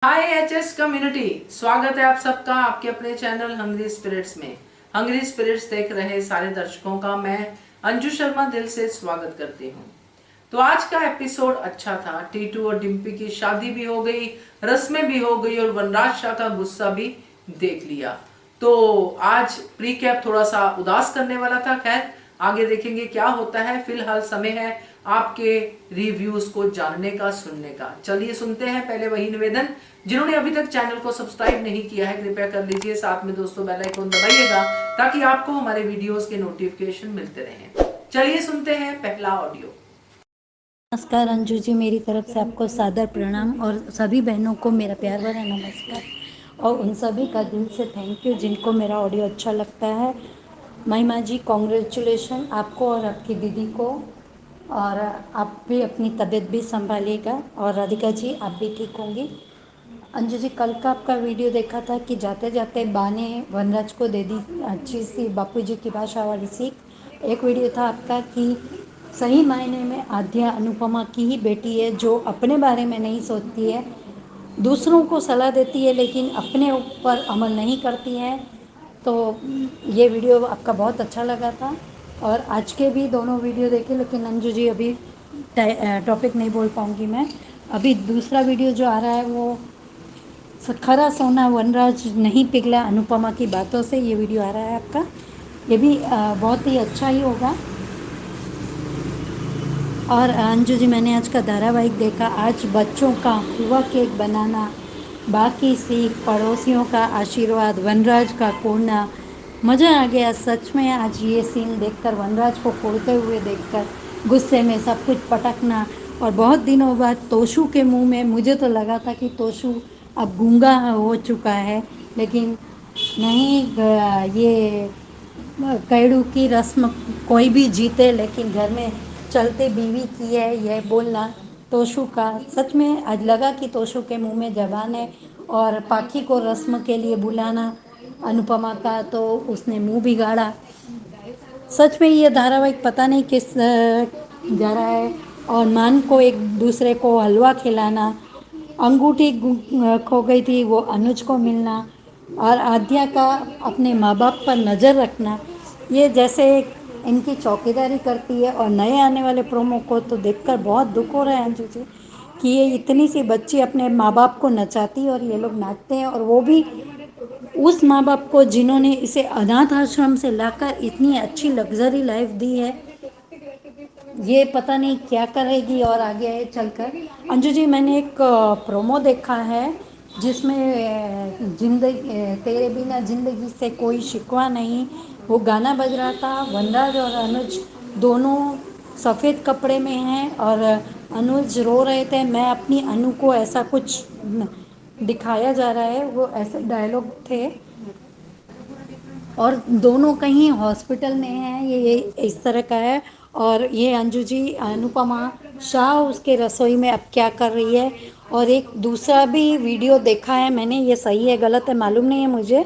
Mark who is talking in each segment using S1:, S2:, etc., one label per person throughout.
S1: हाय HS community, स्वागत है आप सबका आपके अपने चैनल हंग्री स्पिरिट्स में। हंग्री स्पिरिट्स देख रहे सारे दर्शकों का मैं अंजू शर्मा दिल से स्वागत करती हूँ। तो आज का एपिसोड अच्छा था। टीटू और डिम्पी की शादी भी हो गई, रस्में भी हो गई और वनराज शाह का गुस्सा भी देख लिया। तो आज प्री कैप थोड़ा सा उदास करने वाला था। खैर आगे देखेंगे क्या होता है। फिलहाल समय है आपके रिव्यूज को जानने का, सुनने का। चलिए सुनते हैं। पहले वही निवेदन, जिन्होंने अभी तक चैनल को सब्सक्राइब नहीं किया है कृपया कर लीजिए, साथ में दोस्तों बेल आइकन दबाइएगा ताकि आपको हमारे वीडियोस के नोटिफिकेशन मिलते रहें। चलिए सुनते हैं पहला ऑडियो।
S2: नमस्कार अंजू जी, मेरी तरफ से आपको सादर प्रणाम और सभी बहनों को मेरा प्यार भरा नमस्कार और उन सभी का दिल से थैंक यू जिनको मेरा ऑडियो अच्छा लगता है। महिमा जी कॉन्ग्रेचुलेशन आपको और आपकी दीदी को, और आप भी अपनी तबीयत भी संभालिएगा और राधिका जी आप भी ठीक होंगी। अंजू जी कल का आपका वीडियो देखा था कि जाते जाते बा ने वनराज को दे दी अच्छी सी बापू जी की भाषा वाली सीख। एक वीडियो था आपका कि सही मायने में आद्या अनुपमा की ही बेटी है जो अपने बारे में नहीं सोचती है, दूसरों को सलाह देती है लेकिन अपने ऊपर अमल नहीं करती है। तो ये वीडियो आपका बहुत अच्छा लगा था और आज के भी दोनों वीडियो देखे, लेकिन अंजू जी अभी टॉपिक नहीं बोल पाऊँगी मैं। अभी दूसरा वीडियो जो आ रहा है वो खरा सोना वनराज नहीं पिघला अनुपमा की बातों से, ये वीडियो आ रहा है आपका। ये भी बहुत ही अच्छा ही होगा। और अंजू जी मैंने आज का धारावाहिक देखा। आज बच्चों का हुआ केक बनाना, बाकी सीख, पड़ोसियों का आशीर्वाद, वनराज का कोड़ना, मज़ा आ गया सच में। आज ये सीन देखकर, वनराज को कोड़ते हुए देखकर गुस्से में सब कुछ पटकना, और बहुत दिनों बाद तोशु के मुंह में, मुझे तो लगा था कि तोशु अब गूंगा हो चुका है, लेकिन नहीं। ये कैडू की रस्म कोई भी जीते, लेकिन घर में चलते बीवी की है यह बोलना तोशु का। सच में आज लगा कि तोशु के मुंह में जबान है, और पाखी को रस्म के लिए बुलाना अनुपमा का, तो उसने मुंह बिगाड़ा। सच में ये धारावाहिक पता नहीं किस जा रहा है। और मान को एक दूसरे को हलवा खिलाना, अंगूठी खो गई थी वो अनुज को मिलना, और आद्या का अपने माँ बाप पर नज़र रखना, ये जैसे इनकी चौकीदारी करती है। और नए आने वाले प्रोमो को तो देखकर बहुत दुख हो रहा है अंजू जी कि ये इतनी सी बच्ची अपने माँ बाप को नचाती है और ये लोग नाचते हैं, और वो भी उस माँ बाप को जिन्होंने इसे अनाथ आश्रम से लाकर इतनी अच्छी लग्जरी लाइफ दी है। ये पता नहीं क्या करेगी और आगे चलकर। अंजू जी मैंने एक प्रोमो देखा है जिसमें जिंदगी तेरे बिना जिंदगी से कोई शिकवा नहीं, वो गाना बज रहा था। वनराज और अनुज दोनों सफ़ेद कपड़े में हैं और अनुज रो रहे थे, मैं अपनी अनु को, ऐसा कुछ दिखाया जा रहा है, वो ऐसे डायलॉग थे। और दोनों कहीं हॉस्पिटल में हैं, ये इस तरह का है। और ये अंजू जी अनुपमा शाह उसके रसोई में अब क्या कर रही है। और एक दूसरा भी वीडियो देखा है मैंने, ये सही है गलत है मालूम नहीं है मुझे।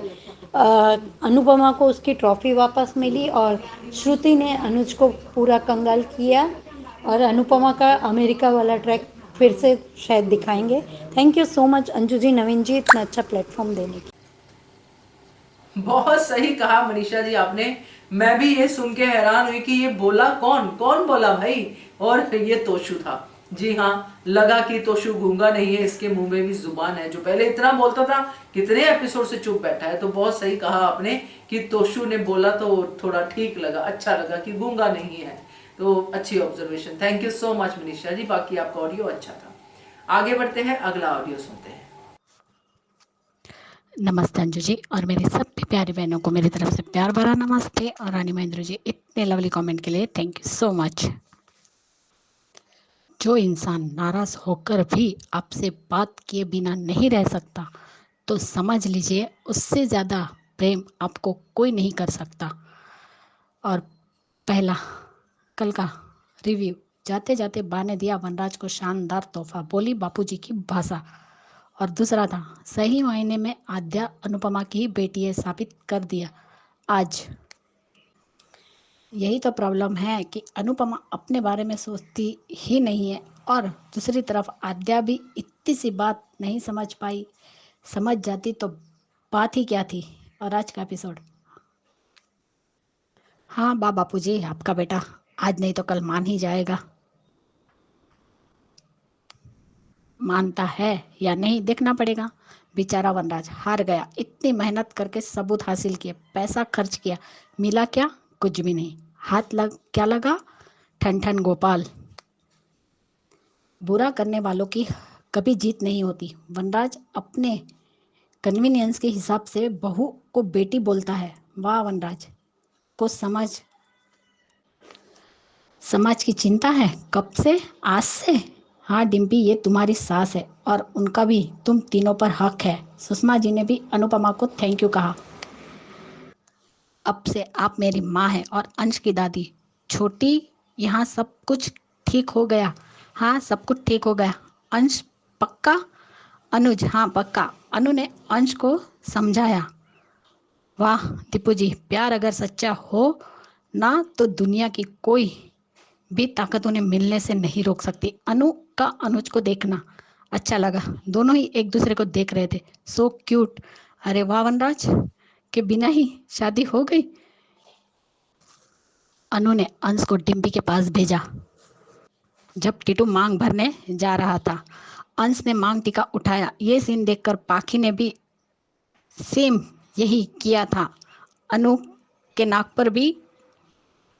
S2: अनुपमा को उसकी ट्रॉफी वापस मिली और श्रुति ने अनुज को पूरा कंगाल किया, और अनुपमा का अमेरिका वाला ट्रैक फिर से शायद दिखाएंगे। Thank you so much Anju ji, Naveen ji, इतना अच्छा प्लेटफॉर्म देने के।
S1: बहुत सही कहा मनीषा जी आपने। मैं भी ये सुन के हैरान हुई कि ये बोला कौन, कौन बोला भाई। और ये तोशु था। जी हाँ, लगा कि तोशु गूंगा नहीं है, इसके मुंह में भी जुबान है। जो पहले इतना बोलता था, कितने एपिसोड से चुप बैठा है। तो बहुत सही कहा आपने कि तोशु ने बोला तो थोड़ा ठीक लगा, अच्छा लगा कि गूंगा नहीं है। तो अच्छी observation, thank you so much Manisha ji. बाकी आपका ऑडियो अच्छा था। आगे बढ़ते हैं, अगला ऑडियो सुनते हैं।
S3: नमस्ते अंजू जी और मेरी सभी प्यारी बहनों को मेरी तरफ से प्यार भरा नमस्ते। और रानी महेंद्र जी इतने लवली कमेंट के लिए थैंक यू सो मच। जो इंसान नाराज होकर भी आपसे बात किए बिना नहीं रह सकता, तो समझ लीजिए उससे ज़्यादा प्रेम आपको कोई नहीं कर सकता। और पहला कल का रिव्यू, जाते जाते बा ने दिया वनराज को शानदार तोहफा, बोली बापूजी की भाषा। और दूसरा था, सही मायने में आद्या अनुपमा की ही बेटी है, साबित कर दिया आज। यही तो प्रॉब्लम है कि अनुपमा अपने बारे में सोचती ही नहीं है, और दूसरी तरफ आद्या भी इतनी सी बात नहीं समझ पाई। समझ जाती तो बात ही क्या थी। और आज का एपिसोड, हाँ बापूजी, आपका बेटा आज नहीं तो कल मान ही जाएगा। मानता है या नहीं देखना पड़ेगा। बेचारा वनराज हार गया। इतनी मेहनत करके सबूत हासिल किए, पैसा खर्च किया, मिला क्या? कुछ भी नहीं। हाथ लग क्या लगा? ठन ठन गोपाल। बुरा करने वालों की कभी जीत नहीं होती। वनराज अपने कन्वीनियंस के हिसाब से बहू को बेटी बोलता है। वाह, वनराज को समाज की चिंता है। कब से? आज से। हाँ डिम्पी, ये तुम्हारी सास है और उनका भी तुम तीनों पर हक है। सुषमा जी ने भी अनुपमा को थैंक यू कहा। अब से आप मेरी माँ हैं और अंश की दादी। छोटी, यहाँ सब कुछ ठीक हो गया? हाँ, सब कुछ ठीक हो गया। अंश पक्का? अनुज, हाँ पक्का। अनु ने अंश को समझाया। वाह दीपू जी, प्यार अगर सच्चा हो ना तो दुनिया की कोई भी ताकत उन्हें मिलने से नहीं रोक सकती। अनु का अनुज को देखना अच्छा लगा। दोनों ही एक दूसरे को देख रहे थे। So cute. अरे वाह, वनराज के बिना ही शादी हो गई। अनु ने अंश को डिम्पी के पास भेजा। जब टीटू मांग भरने जा रहा था, अंश ने मांग टीका उठाया। ये सीन देखकर पाखी ने भी सेम यही किया था। अनु के नाक पर भी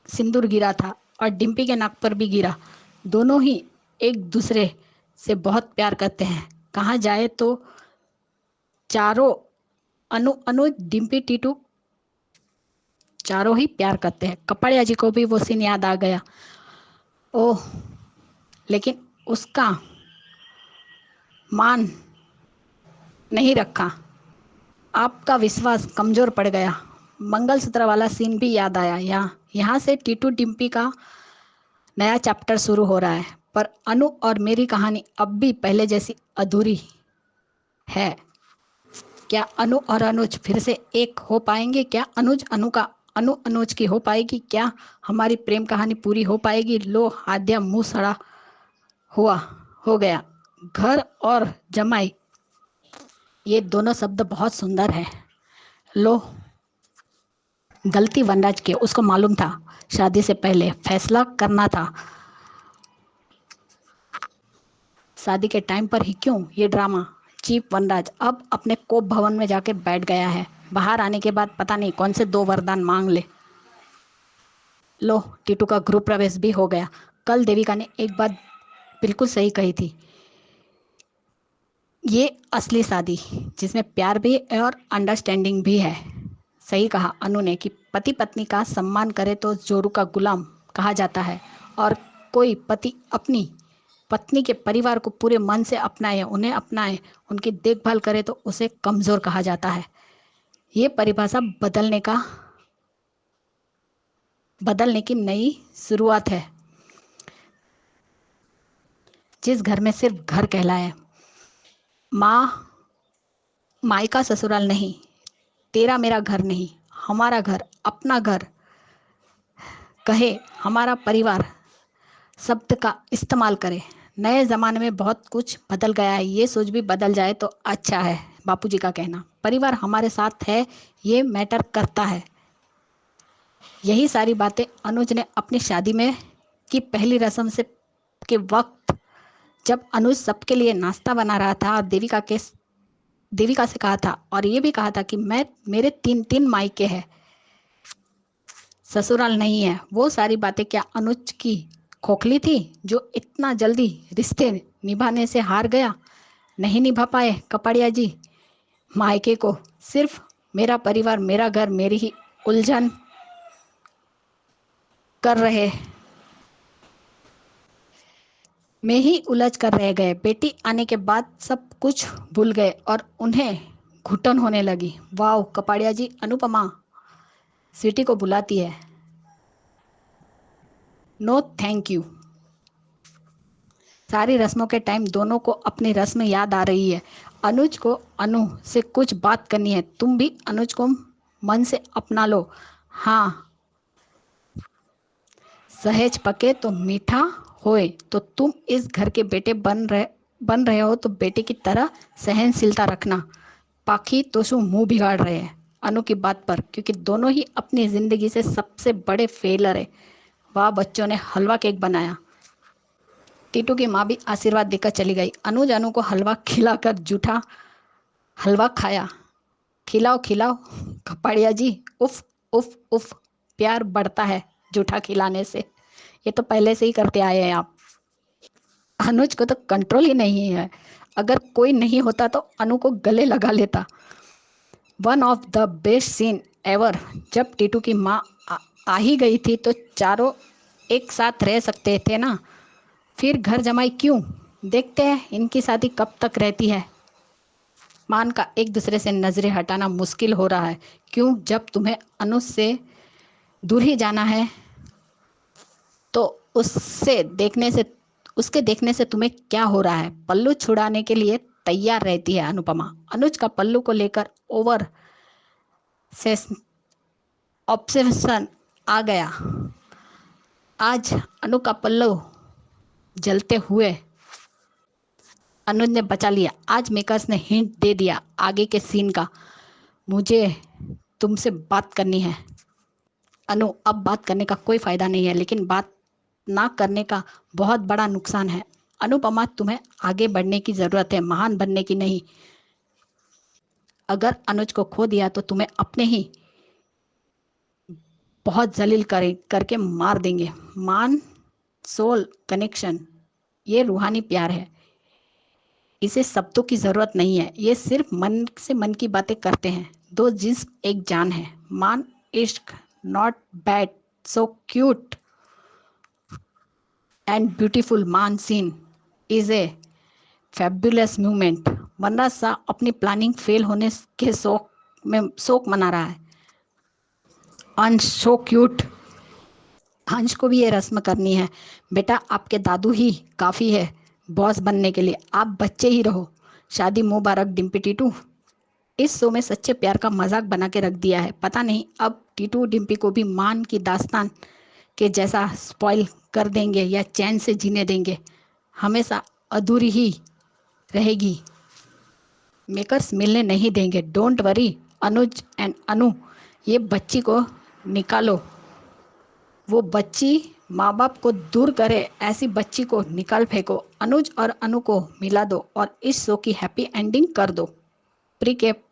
S3: सिंदूर गिरा था और डिम्पी के नाक पर भी गिरा। दोनों ही एक दूसरे से बहुत प्यार करते हैं। कहाँ जाए तो चारों, अनु अनु डिम्पी टीटू चारों ही प्यार करते हैं। कपड़िया जी को भी वो सीन याद आ गया। ओह, लेकिन उसका मान नहीं रखा। आपका विश्वास कमजोर पड़ गया। मंगलसूत्र वाला सीन भी याद आया। यहाँ से टीटू डिम्पी का नया चैप्टर शुरू हो रहा है। पर अनु और मेरी कहानी अब भी पहले जैसी अधूरी है। क्या अनु और अनुज फिर से एक हो पाएंगे? क्या अनु अनुज की हो पाएगी? क्या हमारी प्रेम कहानी पूरी हो पाएगी? लो, आद्या मुंह सड़ा हुआ हो गया। घर और जमाई, ये दोनों शब्द बहुत सुंदर है। लो, गलती वनराज की, उसको मालूम था। शादी से पहले फैसला करना था। शादी के टाइम पर ही क्यों ये ड्रामा? चीफ वनराज अब अपने कोप भवन में जाके बैठ गया है। बाहर आने के बाद पता नहीं कौन से 2 वरदान मांग ले। लो, टीटू का गृह प्रवेश भी हो गया। कल देविका ने एक बात बिल्कुल सही कही थी। ये असली शादी जिसमें प्यार भी है और अंडरस्टैंडिंग भी है। सही कहा अनु ने कि पति पत्नी का सम्मान करे तो जोरू का गुलाम कहा जाता है, और कोई पति अपनी पत्नी के परिवार को पूरे मन से अपनाए, उन्हें अपनाए, उनकी देखभाल करे तो उसे कमज़ोर कहा जाता है। ये परिभाषा बदलने की नई शुरुआत है। जिस घर में सिर्फ घर कहलाए, माँ मायका ससुराल नहीं, तेरा मेरा घर नहीं, हमारा घर, अपना घर कहे, हमारा परिवार शब्द का इस्तेमाल करे। नए ज़माने में बहुत कुछ बदल गया है। ये सोच भी बदल जाए तो अच्छा है। बापूजी का कहना, परिवार हमारे साथ है, ये मैटर करता है। यही सारी बातें अनुज ने अपनी शादी में की पहली रस्म से के वक्त, जब अनुज सबके लिए नाश्ता बना रहा था और देविका से कहा था, और ये भी कहा था कि मेरे 3 मायके हैं, ससुराल नहीं है। वो सारी बातें क्या अनुज की खोखली थी जो इतना जल्दी रिश्ते निभाने से हार गया? नहीं निभा पाए कपड़िया जी मायके को। सिर्फ मेरा परिवार, मेरा घर, मेरी ही उलझन कर रहे में ही उलझ कर रह गए। बेटी आने के बाद सब कुछ भूल गए और उन्हें घुटन होने लगी। वाह कपाड़िया जी, अनुपमा स्वीटी को बुलाती है। No thank you. सारी रस्मों के टाइम दोनों को अपनी रस्म याद आ रही है। अनुज को अनु से कुछ बात करनी है। तुम भी अनुज को मन से अपना लो। हाँ, सहेज पके तो मीठा होए तो तुम इस घर के बेटे बन रहे हो तो बेटे की तरह सहनशीलता रखना। पाखी तो शू मुंह बिगाड़ रहे हैं अनु की बात पर, क्योंकि दोनों ही अपनी जिंदगी से सबसे बड़े फेलर है। वाह, बच्चों ने हलवा केक बनाया। टीटू की माँ भी आशीर्वाद देकर चली गई। अनुज अनु को हलवा खिलाकर जूठा हलवा खाया। खिलाओ खिलाओ कपाड़िया जी, उफ उफ उफ, प्यार बढ़ता है जूठा खिलाने से। ये तो पहले से ही करते आए हैं आप। अनुज को तो कंट्रोल ही नहीं है। अगर कोई नहीं होता तो अनु को गले लगा लेता। One of the best scene ever. जब टीटू की माँ आ ही गई थी तो चारों एक साथ रह सकते थे ना। फिर घर जमाई क्यों? देखते हैं इनकी शादी कब तक रहती है। मान का एक दूसरे से नजरें हटाना मुश्किल हो रहा है। क्यों? जब तुम्हें अनुज से दूर ही जाना है तो उसके देखने से तुम्हें क्या हो रहा है? पल्लू छुड़ाने के लिए तैयार रहती है अनुपमा। अनुज का पल्लू को लेकर ओवर से ऑब्सेशन आ गया। आज अनु का पल्लू जलते हुए अनुज ने बचा लिया। आज मेकर्स ने हिंट दे दिया आगे के सीन का। मुझे तुमसे बात करनी है अनु। अब बात करने का कोई फायदा नहीं है, लेकिन बात ना करने का बहुत बड़ा नुकसान है। अनुपमा, तुम्हें आगे बढ़ने की जरूरत है, महान बनने की नहीं। अगर अनुज को खो दिया तो तुम्हें अपने ही बहुत जलील करके मार देंगे। मान सोल कनेक्शन, ये रूहानी प्यार है। इसे शब्दों की जरूरत नहीं है, ये सिर्फ मन से मन की बातें करते हैं। दो जिस्म एक जान है। मान इश्क, not bad, so cute and beautiful. Maan scene is a fabulous movement. Vanraj Shah अपनी प्लानिंग फेल होने के शोक मना रहा है। अंश सो क्यूट। अंश को भी ये रस्म करनी है। बेटा, आपके दादू ही काफ़ी है बॉस बनने के लिए, आप बच्चे ही रहो। शादी मुबारक डिम्पी टीटू। इस शो में सच्चे प्यार का मजाक बना के रख दिया है। पता नहीं अब टीटू डिम्पी को भी मान की दास्तान के जैसा स्पॉइल कर देंगे या चैन से जीने देंगे। हमेशा अधूरी ही रहेगी। मेकर्स मिलने नहीं देंगे। डोंट वरी अनुज एंड अनु, ये बच्ची को निकालो। वो बच्ची माँ बाप को दूर करे, ऐसी बच्ची को निकाल फेंको। अनुज और अनु को मिला दो और इस शो की हैप्पी एंडिंग कर दो। प्रीकेप,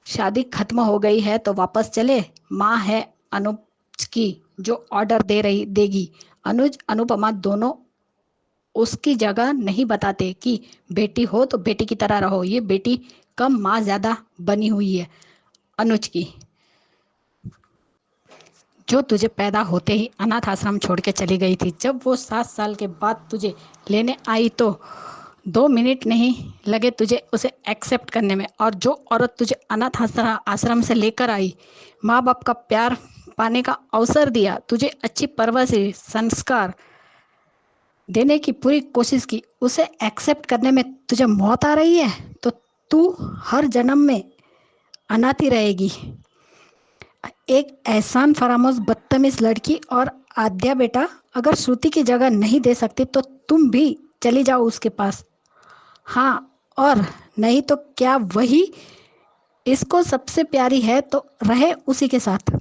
S3: शादी खत्म हो गई है तो वापस चले। माँ है अनुज की जो ऑर्डर देगी। अनुज अनुपमा दोनों उसकी जगह नहीं बताते कि बेटी हो तो बेटी की तरह रहो। ये बेटी कम माँ ज्यादा बनी हुई है अनुज की, जो तुझे पैदा होते ही अनाथ आश्रम छोड़ के चली गई थी। जब वो 7 साल के बाद तुझे लेने आई तो 2 मिनट नहीं लगे तुझे उसे एक्सेप्ट करने में। और जो औरत तुझे अनाथ आश्रम से लेकर आई, माँ बाप का प्यार पाने का अवसर दिया, तुझे अच्छी परवरिश संस्कार देने की पूरी कोशिश की, उसे एक्सेप्ट करने में तुझे मौत आ रही है तो तू हर जन्म में अनाथ ही रहेगी। एक एहसान फरामोश बदतमीज लड़की। और आद्या बेटा, अगर श्रुति की जगह नहीं दे सकती तो तुम भी चली जाओ उसके पास। हाँ, और नहीं तो क्या वही इसको सबसे प्यारी है तो रहे उसी के साथ।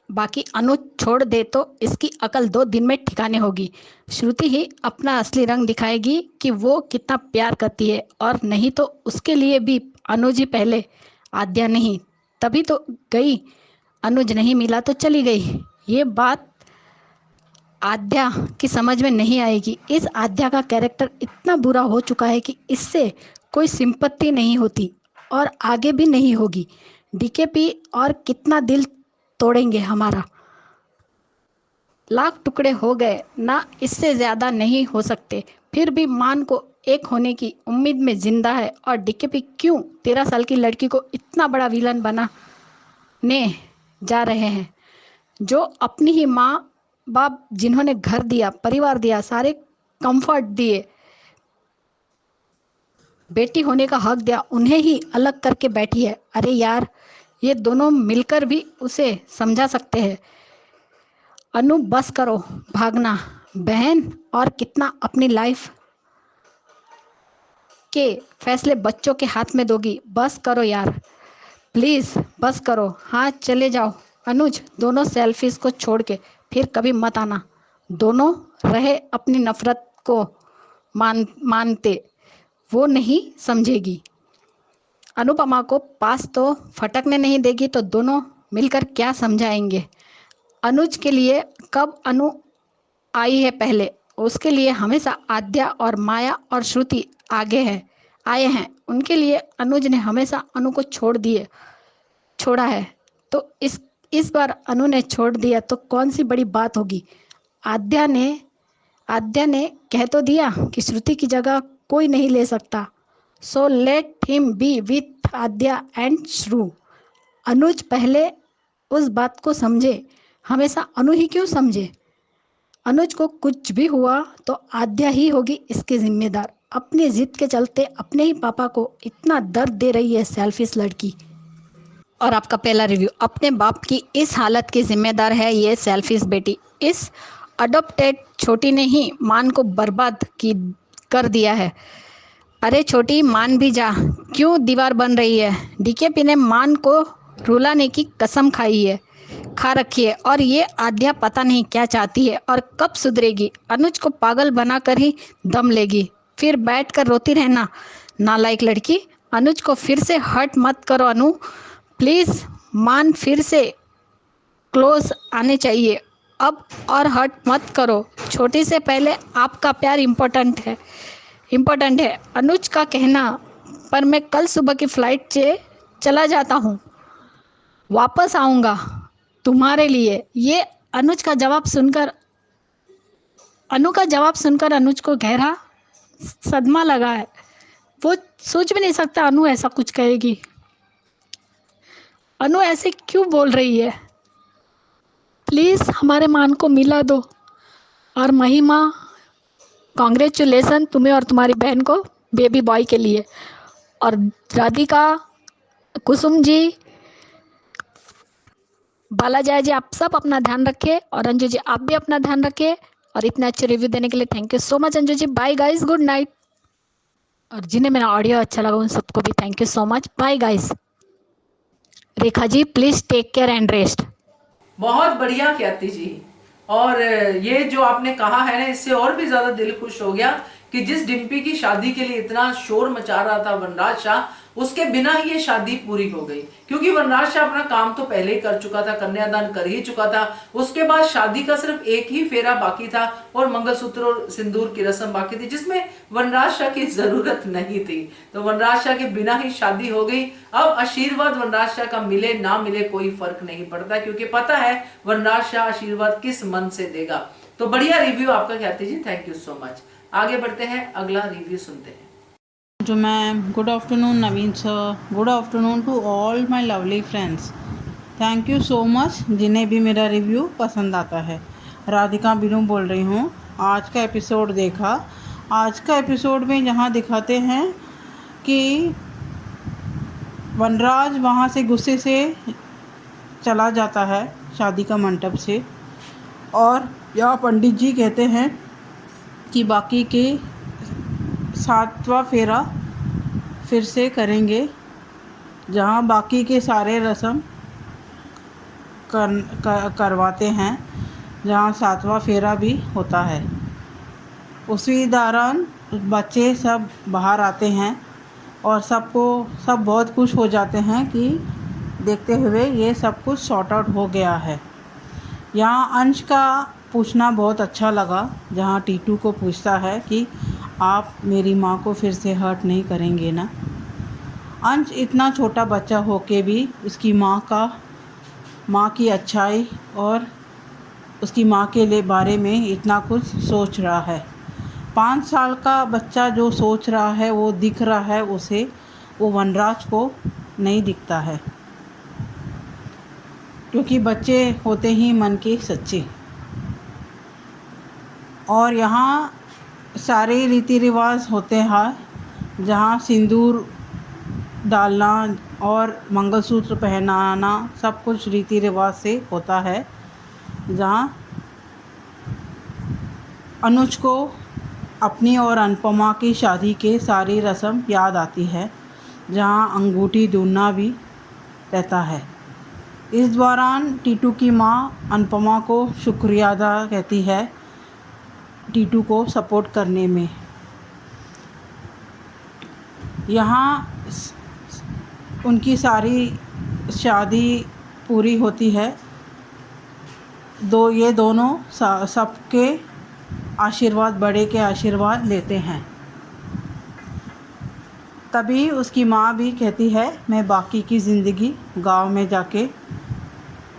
S3: बाकी अनुज छोड़ दे तो इसकी अकल 2 दिन में ठिकाने होगी। श्रुति ही अपना असली रंग दिखाएगी कि वो कितना प्यार करती है। और नहीं तो उसके लिए भी अनुज ही पहले, आद्या नहीं। तभी तो गई, अनुज नहीं मिला तो चली गई। ये बात आद्या की समझ में नहीं आएगी। इस आद्या का कैरेक्टर इतना बुरा हो चुका है कि इससे कोई सिंपत्ति नहीं होती और आगे भी नहीं होगी। डीकेपी और कितना दिल तोड़ेंगे हमारा। लाख टुकड़े हो गए ना, इससे ज़्यादा नहीं हो सकते। फिर भी मान को एक होने की उम्मीद में जिंदा है। और डीकेपी क्यों 13 साल की लड़की को इतना बड़ा विलन बनाने जा रहे हैं, जो अपनी ही माँ बाप, जिन्होंने घर दिया, परिवार दिया, सारे कंफर्ट दिए, बेटी होने का हक दिया, उन्हें ही अलग करके बैठी है। अरे यार, ये दोनों मिलकर भी उसे समझा सकते हैं। अनु बस करो भागना बहन, और कितना अपनी लाइफ के फैसले बच्चों के हाथ में दोगी। बस करो यार, प्लीज बस करो। हाँ चले जाओ अनुज, दोनों सेल्फीज को छोड़ के फिर कभी मत आना। दोनों रहे अपनी नफरत को मानते, वो नहीं समझेगी। अनुपमा को पास तो फटकने नहीं देगी तो दोनों मिलकर क्या समझाएंगे। अनुज के लिए कब अनु आई है पहले, उसके लिए हमेशा आद्या और माया और श्रुति आए हैं। उनके लिए अनुज ने हमेशा अनु को छोड़ा है। तो इस बार अनु ने छोड़ दिया तो कौन सी बड़ी बात होगी। आद्या ने कह तो दिया कि श्रुति की जगह कोई नहीं ले सकता, so let him be with Aadya and Shru. Anuj पहले उस बात को समझे, हमेशा अनु ही क्यों समझे। अनुज को कुछ भी हुआ तो आद्या ही होगी इसकी जिम्मेदार। अपनी जिद के चलते अपने ही पापा को इतना दर्द दे रही है सेल्फिश लड़की। और आपका पहला रिव्यू, अपने बाप की इस हालत की जिम्मेदार है ये सेल्फिश बेटी। इस अडॉप्टेड छोटी ने ही मान को बर्बाद कर दिया है। अरे छोटी मान भी जा, क्यों दीवार बन रही है। डीकेपी ने मान को रुलाने की कसम खा रखी है, और ये आद्या पता नहीं क्या चाहती है और कब सुधरेगी। अनुज को पागल बनाकर ही दम लेगी, फिर बैठकर रोती रहना। नालायक लड़की, अनुज को फिर से हर्ट मत करो अनु प्लीज। मान फिर से क्लोज आने चाहिए अब, और हर्ट मत करो। छोटी से पहले आपका प्यार इम्पोर्टेंट है। अनुज का कहना पर मैं कल सुबह की फ्लाइट से चला जाता हूँ, वापस आऊँगा तुम्हारे लिए। ये अनु का जवाब सुनकर अनुज को गहरा सदमा लगा है। वो सोच भी नहीं सकता अनु ऐसा कुछ कहेगी। अनु ऐसे क्यों बोल रही है। प्लीज़ हमारे मान को मिला दो। और महिमा, कॉन्ग्रेचुलेसन तुम्हें और तुम्हारी बहन को बेबी बॉय के लिए। और राधिका, कुसुम जी, बालाजय जी, आप सब अपना ध्यान रखें। और अंजू जी आप भी अपना ध्यान रखें। और इतना अच्छे रिव्यू देने के लिए thank you so much Anju ji. Bye guys, good night. और जिन्हें मेरा ऑडियो अच्छा लगा उन सबको भी thank you so much. Bye guys. Rekha ji please take care and rest.
S1: बहुत बढ़िया ख्याति जी। और ये जो आपने कहा है ना, इससे और भी ज्यादा दिल खुश हो गया कि जिस डिम्पी की शादी के लिए इतना शोर मचा रहा था वनराज शाह, उसके बिना ही ये शादी पूरी हो गई। क्योंकि वनराज शाह अपना काम तो पहले ही कर चुका था, कन्यादान कर ही चुका था। उसके बाद शादी का सिर्फ एक ही फेरा बाकी था और मंगलसूत्र और सिंदूर की रस्म बाकी थी, जिसमें वनराज शाह की जरूरत नहीं थी। तो वनराज शाह के बिना ही शादी हो गई। अब आशीर्वाद वनराज शाह का मिले ना मिले कोई फर्क नहीं पड़ता, क्योंकि पता है वनराज शाह आशीर्वाद किस मन से देगा। तो बढ़िया रिव्यू आपका ख्याति जी, थैंक यू सो मच। आगे बढ़ते हैं, अगला रिव्यू सुनते हैं।
S4: To ma'am, good afternoon Naveen sir, good afternoon to all my lovely friends. Thank you so much जिन्हें भी मेरा रिव्यू पसंद आता है। राधिका बिनू बोल रही हूँ। आज का एपिसोड देखा। आज का एपिसोड में जहाँ दिखाते हैं कि वनराज वहाँ से गुस्से से चला जाता है शादी का मंडप से, और यहाँ पंडित जी कहते हैं कि बाकी के 7वां फेरा फिर से करेंगे, जहाँ बाकी के सारे रस्म करवाते हैं, जहाँ 7वां फेरा भी होता है। उसी दौरान बच्चे सब बाहर आते हैं और सब बहुत खुश हो जाते हैं कि देखते हुए ये सब कुछ सॉर्ट आउट हो गया है। यहाँ अंश का पूछना बहुत अच्छा लगा, जहाँ टीटू को पूछता है कि आप मेरी माँ को फिर से हर्ट नहीं करेंगे ना। अंश इतना छोटा बच्चा होके भी उसकी माँ की अच्छाई और उसकी माँ के लिए बारे में इतना कुछ सोच रहा है। 5 साल का बच्चा जो सोच रहा है वो दिख रहा है उसे, वो वनराज को नहीं दिखता है, क्योंकि बच्चे होते ही मन के सच्चे। और यहाँ सारे रीति रिवाज होते हैं, जहाँ सिंदूर डालना और मंगलसूत्र पहनाना सब कुछ रीति रिवाज से होता है, जहाँ अनुज को अपनी और अनुपमा की शादी के सारी रस्म याद आती है, जहां अंगूठी ढूंढना भी रहता है। इस दौरान टीटू की मां अनुपमा को शुक्रिया अदा कहती है टीटू को सपोर्ट करने में। यहाँ उनकी सारी शादी पूरी होती है। ये दोनों सबके आशीर्वाद, बड़े के आशीर्वाद लेते हैं। तभी उसकी माँ भी कहती है मैं बाकी की ज़िंदगी गांव में जाके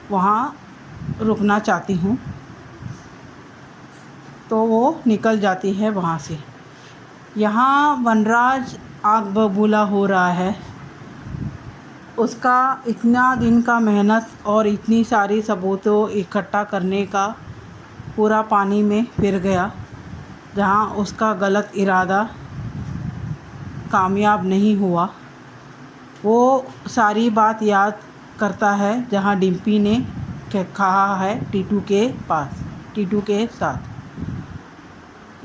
S4: वहाँ रुकना चाहती हूँ, तो वो निकल जाती है वहाँ से। यहाँ वनराज आग बबूला हो रहा है। उसका इतना दिन का मेहनत और इतनी सारी सबूतों इकट्ठा करने का पूरा पानी में फिर गया, जहाँ उसका गलत इरादा कामयाब नहीं हुआ। वो सारी बात याद करता है जहाँ डिम्पी ने कहा है टीटू के साथ।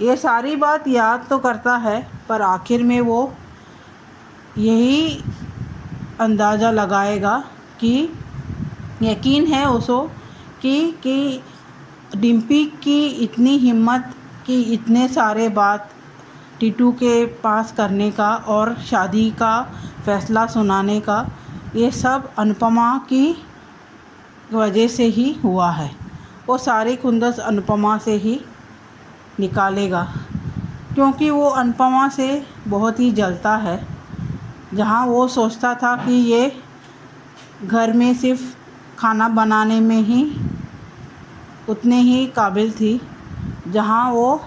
S4: ये सारी बात याद तो करता है, पर आखिर में वो यही अंदाज़ा लगाएगा कि यकीन है उसको कि डिम्पी की इतनी हिम्मत कि इतने सारे बात टीटू के पास करने का और शादी का फ़ैसला सुनाने का, ये सब अनुपमा की वजह से ही हुआ है। वो सारी खुंदस अनुपमा से ही निकालेगा, क्योंकि वो अनुपमा से बहुत ही जलता है। जहाँ वो सोचता था कि ये घर में सिर्फ खाना बनाने में ही उतने ही काबिल थी, जहाँ वो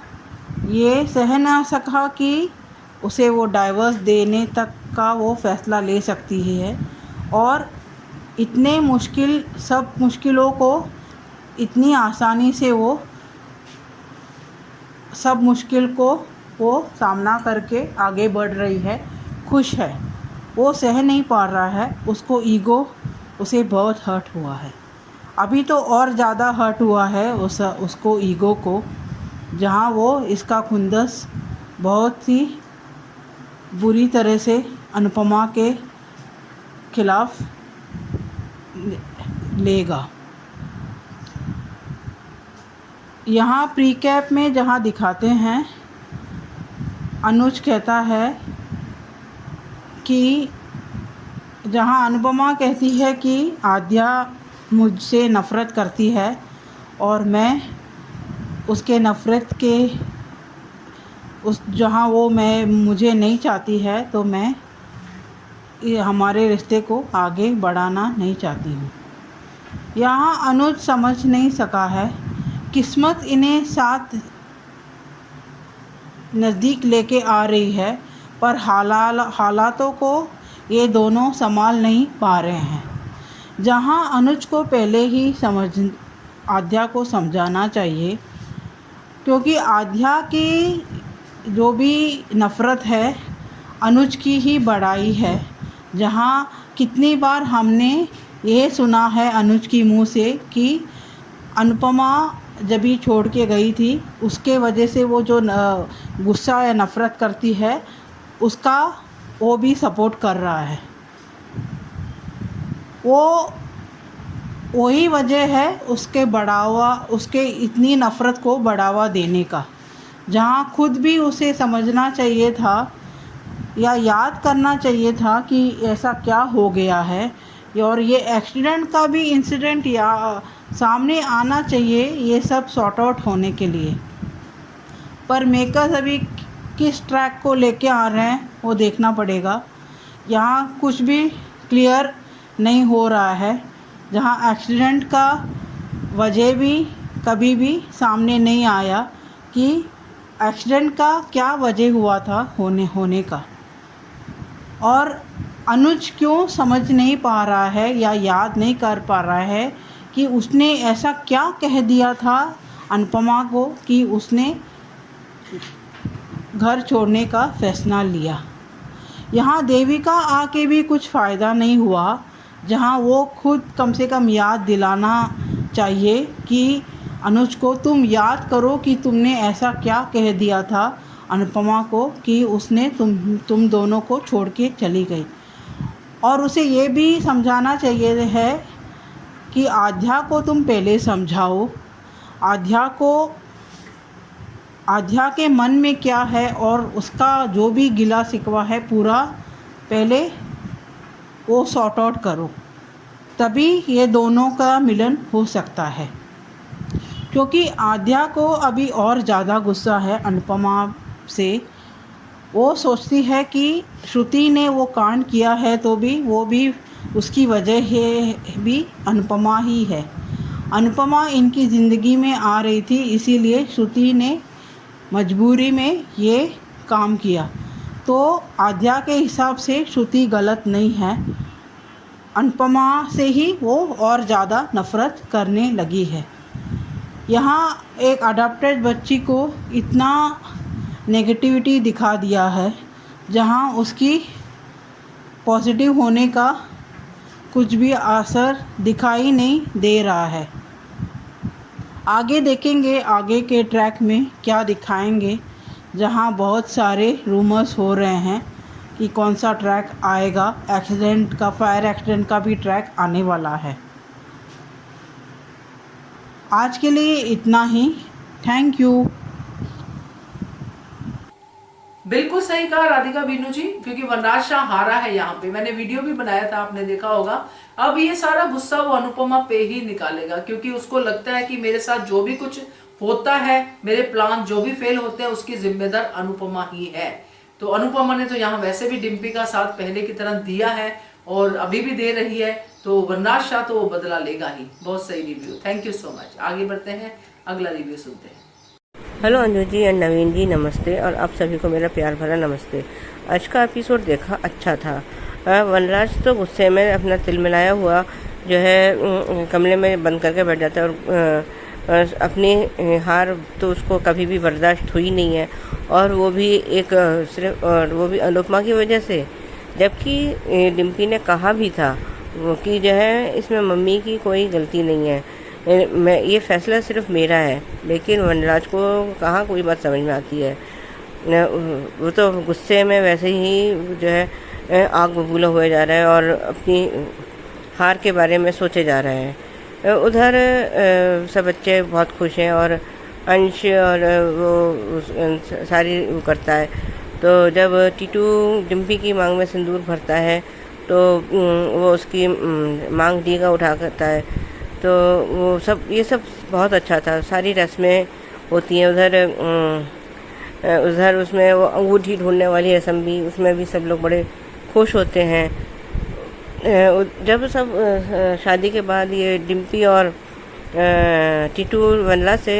S4: ये सह ना सका कि उसे वो डाइवर्स देने तक का वो फ़ैसला ले सकती है, और इतने सब मुश्किलों को इतनी आसानी से वो सब मुश्किल को वो सामना करके आगे बढ़ रही है, खुश है। वो सह नहीं पा रहा है, उसको ईगो उसे बहुत हर्ट हुआ है। अभी तो और ज़्यादा हर्ट हुआ है उसको ईगो को, जहाँ वो इसका खुंदस बहुत ही बुरी तरह से अनुपमा के खिलाफ लेगा। यहाँ प्रीकैप में जहाँ दिखाते हैं, अनुज कहता है कि जहाँ अनुपमा कहती है कि आद्या मुझसे नफ़रत करती है और मैं उसके नफ़रत के जहाँ वो मुझे नहीं चाहती है, तो मैं हमारे रिश्ते को आगे बढ़ाना नहीं चाहती हूँ। यहाँ अनुज समझ नहीं सका है, किस्मत इन्हें साथ नज़दीक लेके आ रही है, पर हालातों को ये दोनों संभाल नहीं पा रहे हैं। जहाँ अनुज को पहले ही आद्या को समझाना चाहिए, क्योंकि आद्या की जो भी नफ़रत है अनुज की ही बड़ाई है। जहाँ कितनी बार हमने ये सुना है अनुज की मुँह से कि अनुपमा जब ही छोड़ के गई थी, उसके वजह से वो जो गुस्सा या नफ़रत करती है, उसका वो भी सपोर्ट कर रहा है। वही वजह है उसके इतनी नफ़रत को बढ़ावा देने का। जहाँ खुद भी उसे समझना चाहिए था या याद करना चाहिए था कि ऐसा क्या हो गया है, और ये एक्सीडेंट का भी इंसिडेंट या सामने आना चाहिए ये सब सॉर्ट आउट होने के लिए। पर मेकर्स अभी किस ट्रैक को लेके आ रहे हैं वो देखना पड़ेगा। यहाँ कुछ भी क्लियर नहीं हो रहा है, जहाँ एक्सीडेंट का वजह भी कभी भी सामने नहीं आया कि एक्सीडेंट का क्या वजह हुआ था होने का। और अनुज क्यों समझ नहीं पा रहा है या याद नहीं कर पा रहा है कि उसने ऐसा क्या कह दिया था अनुपमा को कि उसने घर छोड़ने का फैसला लिया। यहाँ देविका आके भी कुछ फ़ायदा नहीं हुआ, जहाँ वो खुद कम से कम याद दिलाना चाहिए कि अनुज को, तुम याद करो कि तुमने ऐसा क्या कह दिया था अनुपमा को कि उसने तुम दोनों को छोड़ के चली गई। और उसे ये भी समझाना चाहिए है कि आध्या को तुम पहले समझाओ, आध्या के मन में क्या है और उसका जो भी गिला शिकवा है पूरा पहले वो सॉर्ट आउट करो, तभी ये दोनों का मिलन हो सकता है। क्योंकि आध्या को अभी और ज़्यादा गुस्सा है अनुपमा से। वो सोचती है कि श्रुति ने वो कांड किया है तो वो भी उसकी वजह है भी अनुपमा ही है। अनुपमा इनकी ज़िंदगी में आ रही थी, इसीलिए श्रुति ने मजबूरी में ये काम किया। तो आध्या के हिसाब से श्रुति गलत नहीं है, अनुपमा से ही वो और ज़्यादा नफ़रत करने लगी है। यहाँ एक अडॉप्टेड बच्ची को इतना नेगेटिविटी दिखा दिया है, जहाँ उसकी पॉजिटिव होने का कुछ भी असर दिखाई नहीं दे रहा है। आगे देखेंगे आगे के ट्रैक में क्या दिखाएंगे, जहाँ बहुत सारे रूमर्स हो रहे हैं कि कौन सा ट्रैक आएगा। एक्सीडेंट का, फायर एक्सीडेंट का भी ट्रैक आने वाला है। आज के लिए इतना ही। Thank you.
S1: बिल्कुल सही कहा राधिका बीनू जी, क्योंकि वनराज शाह हारा है यहाँ पे। मैंने वीडियो भी बनाया था, आपने देखा होगा। अब ये सारा गुस्सा वो अनुपमा पे ही निकालेगा, क्योंकि उसको लगता है कि मेरे साथ जो भी कुछ होता है, मेरे प्लान जो भी फेल होते हैं, उसकी जिम्मेदार अनुपमा ही है। तो अनुपमा ने तो यहाँ वैसे भी डिम्पी का साथ पहले की तरह दिया है और अभी भी दे रही है, तो वनराज शाह तो वो बदला लेगा ही। बहुत सही review, thank you so much. आगे बढ़ते हैं, अगला रिव्यू सुनते हैं।
S5: हेलो अंजू जी एंड नवीन जी, नमस्ते। और आप सभी को मेरा प्यार भरा नमस्ते। आज का एपिसोड देखा, अच्छा था। वनराज तो गुस्से में अपना तिलमिलाया हुआ जो है कमरे में बंद करके बैठ जाता है और अपनी हार तो उसको कभी भी बर्दाश्त हुई नहीं है, और वो भी सिर्फ और वो भी अनुपमा की वजह से। जबकि डिम्पी ने कहा भी था कि जो है इसमें मम्मी की कोई गलती नहीं है, मैं ये फैसला सिर्फ मेरा है। लेकिन वनराज को कहाँ कोई बात समझ में आती है। वो तो गुस्से में वैसे ही जो है आग बबूला हुए जा रहा है और अपनी हार के बारे में सोचे जा रहे हैं। उधर सब बच्चे बहुत खुश हैं और अंश और वो सारी वो करता है। तो जब टीटू डिम्पी की मांग में सिंदूर भरता है तो वो उसकी मांग डीगा उठा करता है। तो वो सब, ये सब बहुत अच्छा था। सारी रस्में होती हैं उधर उसमें वो अंगूठी ढूंढने वाली रस्म भी, उसमें भी सब लोग बड़े खुश होते हैं। जब सब शादी के बाद ये डिम्पी और टीटू वनला से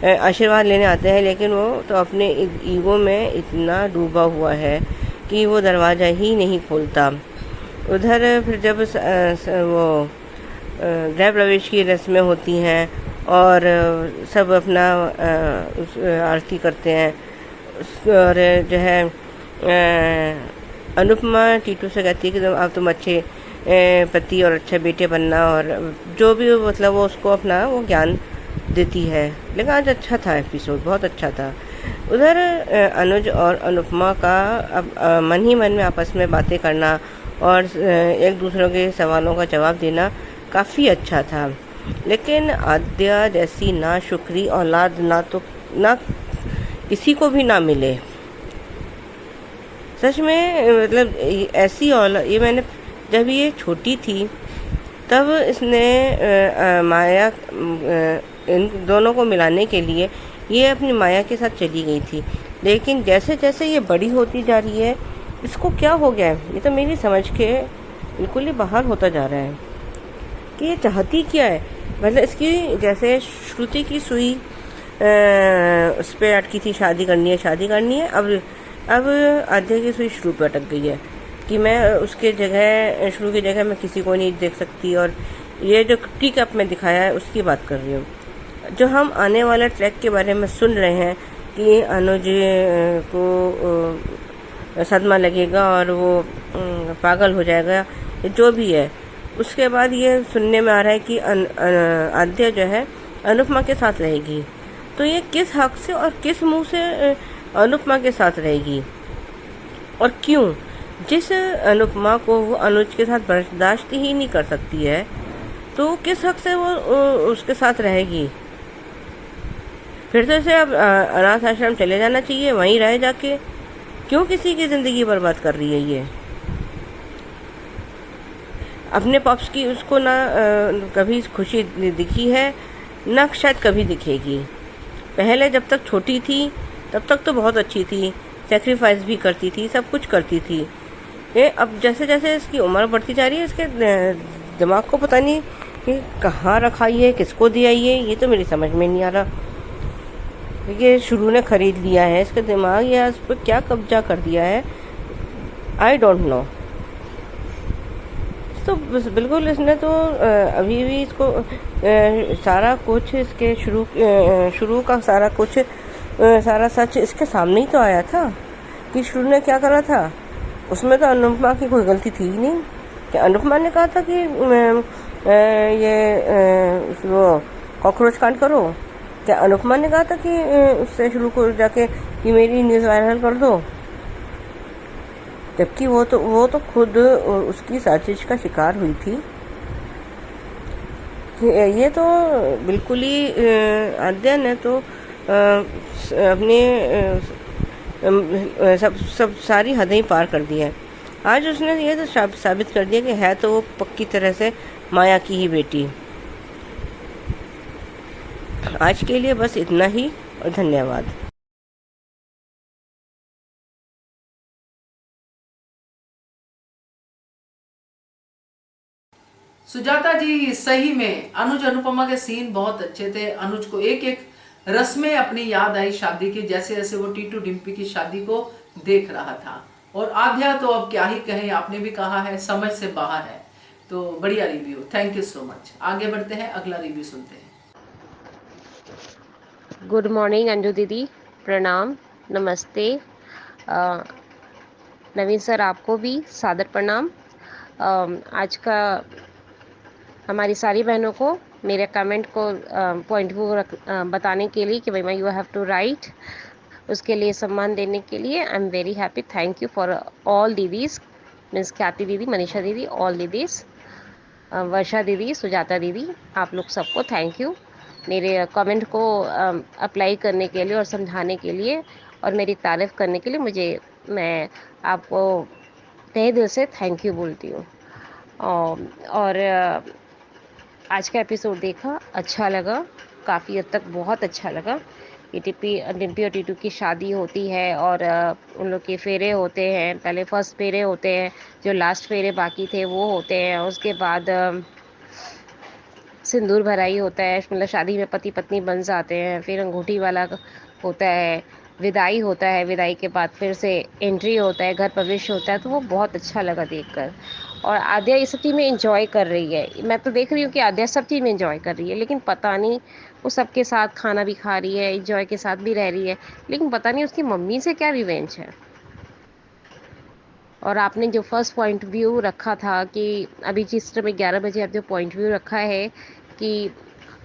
S5: आशीर्वाद लेने आते हैं, लेकिन वो तो अपने ईगो में इतना डूबा हुआ है कि वो दरवाज़ा ही नहीं खोलता। उधर फिर जब वो गृह प्रवेश की रस्में होती हैं और सब अपना आरती करते हैं, और जो है अनुपमा टीटू से कहती है कि अब तुम अच्छे पति और अच्छे बेटे बनना, और जो भी मतलब वो उसको अपना वो ज्ञान देती है। लेकिन आज अच्छा था एपिसोड, बहुत अच्छा था। उधर अनुज और अनुपमा का अब मन ही मन में आपस में बातें करना और एक दूसरे के सवालों का जवाब देना काफ़ी अच्छा था। लेकिन आद्या जैसी ना शुक्री औलाद ना किसी को भी ना मिले। सच में मतलब ऐसी औलाद, ये मैंने जब ये छोटी थी तब इसने माया इन दोनों को मिलाने के लिए ये अपनी माया के साथ चली गई थी। लेकिन जैसे जैसे ये बड़ी होती जा रही है, इसको क्या हो गया है, ये तो मेरी समझ के बिल्कुल ही बाहर होता जा रहा है कि ये चाहती क्या है। मतलब इसकी जैसे श्रुति की सुई उस पर अटकी थी, शादी करनी है। अब आध्या की सुई शुरू पे अटक गई है कि मैं उसके जगह, शुरू की जगह मैं किसी को नहीं देख सकती। और ये जो टीक अप में दिखाया है उसकी बात कर रही हूँ। जो हम आने वाले ट्रैक के बारे में सुन रहे हैं कि अनुज को सदमा लगेगा और वो पागल हो जाएगा, जो भी है। उसके बाद ये सुनने में आ रहा है कि आद्या जो है अनुपमा के साथ रहेगी। तो ये किस हक से और किस मुंह से अनुपमा के साथ रहेगी और क्यों? जिस अनुपमा को वो अनुज के साथ बर्दाश्त ही नहीं कर सकती है, तो किस हक से वो उसके साथ रहेगी? फिर तो इसे अब अनाथ आश्रम चले जाना चाहिए, वहीं रहे जाके। क्यों किसी की ज़िंदगी बर्बाद कर रही है ये? अपने पप्स की उसको ना कभी खुशी दिखी है, ना शायद कभी दिखेगी। पहले जब तक छोटी थी तब तक तो बहुत अच्छी थी, सेक्रीफाइस भी करती थी, सब कुछ करती थी। ये अब जैसे जैसे इसकी उम्र बढ़ती जा रही है, इसके दिमाग को पता नहीं कि कहाँ रखा ये, किसको दिया ये तो मेरी समझ में नहीं आ रहा। ये शुरू ने खरीद लिया है इसका दिमाग, या इस पर क्या कब्जा कर दिया है, आई डोंट नो। तो बिल्कुल इसने तो अभी भी इसको सारा कुछ इसके शुरू का सारा कुछ सारा सच इसके सामने ही तो आया था कि शुरू ने क्या करा था। उसमें तो अनुपमा की कोई गलती थी ही नहीं। कि अनुपमा ने कहा था कि ये वो कॉकरोच कांड करो? क्या अनुपमा ने कहा था कि उससे शुरू को जाके कि मेरी न्यूज़ वायरल कर दो? जबकि वो तो खुद उसकी साजिश का शिकार हुई थी। ये तो बिल्कुल ही आद्या ने तो अपने सब सारी हदें ही पार कर दी है। आज उसने ये तो साबित कर दिया कि है तो वो पक्की तरह से माया की ही बेटी। आज के लिए बस इतना ही और धन्यवाद।
S1: सुजाता जी, सही में अनुज अनुपमा के सीन बहुत अच्छे थे। अनुज को एक एक रस्में अपनी याद आई शादी की, जैसे जैसे वो टीटू डिम्पी की शादी को देख रहा था। और आद्या तो अब क्या ही कहें, आपने भी कहा है समझ से बाहर है। तो बढ़िया review, thank you so much. आगे बढ़ते हैं, अगला रिव्यू सुनते हैं।
S6: गुड मॉर्निंग अंजू दीदी, प्रणाम, नमस्ते। नवीन सर आपको भी सादर प्रणाम। आज का हमारी सारी बहनों को मेरे कमेंट को पॉइंट व्यू बताने के लिए कि भाई यू हैव टू राइट, उसके लिए सम्मान देने के लिए आई am very happy. Thank you for all didis, means ख्याति दीदी, मनीषा दीदी, ऑल दीदीज, वर्षा दीदी, सुजाता दीदी, आप लोग सबको थैंक यू मेरे कमेंट को अप्लाई करने के लिए और समझाने के लिए और मेरी तारीफ़ करने के लिए। मैं आपको तहे दिल से थैंक यू बोलती हूँ। और आज का एपिसोड देखा, अच्छा लगा, काफ़ी हद तक बहुत अच्छा लगा। डिम्पी और टीटू की शादी होती है और उन लोग के फेरे होते हैं। पहले फर्स्ट फेरे होते हैं, जो लास्ट फेरे बाकी थे वो होते हैं। उसके बाद सिंदूर भराई होता है, मतलब शादी में पति पत्नी बन जाते हैं। फिर अंगूठी वाला होता है, विदाई होता है, विदाई के बाद फिर से एंट्री होता है, घर प्रवेश होता है। तो वो बहुत अच्छा लगा देखकर। और आद्या इस सब चीज़ में एंजॉय कर रही है। मैं तो देख रही हूँ कि आद्या सब चीज़ में एंजॉय कर रही है, लेकिन पता नहीं वो सबके साथ खाना भी खा रही है, एंजॉय के साथ भी रह रही है, लेकिन पता नहीं उसकी मम्मी से क्या रिवेंज है। और आपने जो फर्स्ट पॉइंट व्यू रखा था कि अभी जिस समय 11 बजे आप जो पॉइंट व्यू रखा है कि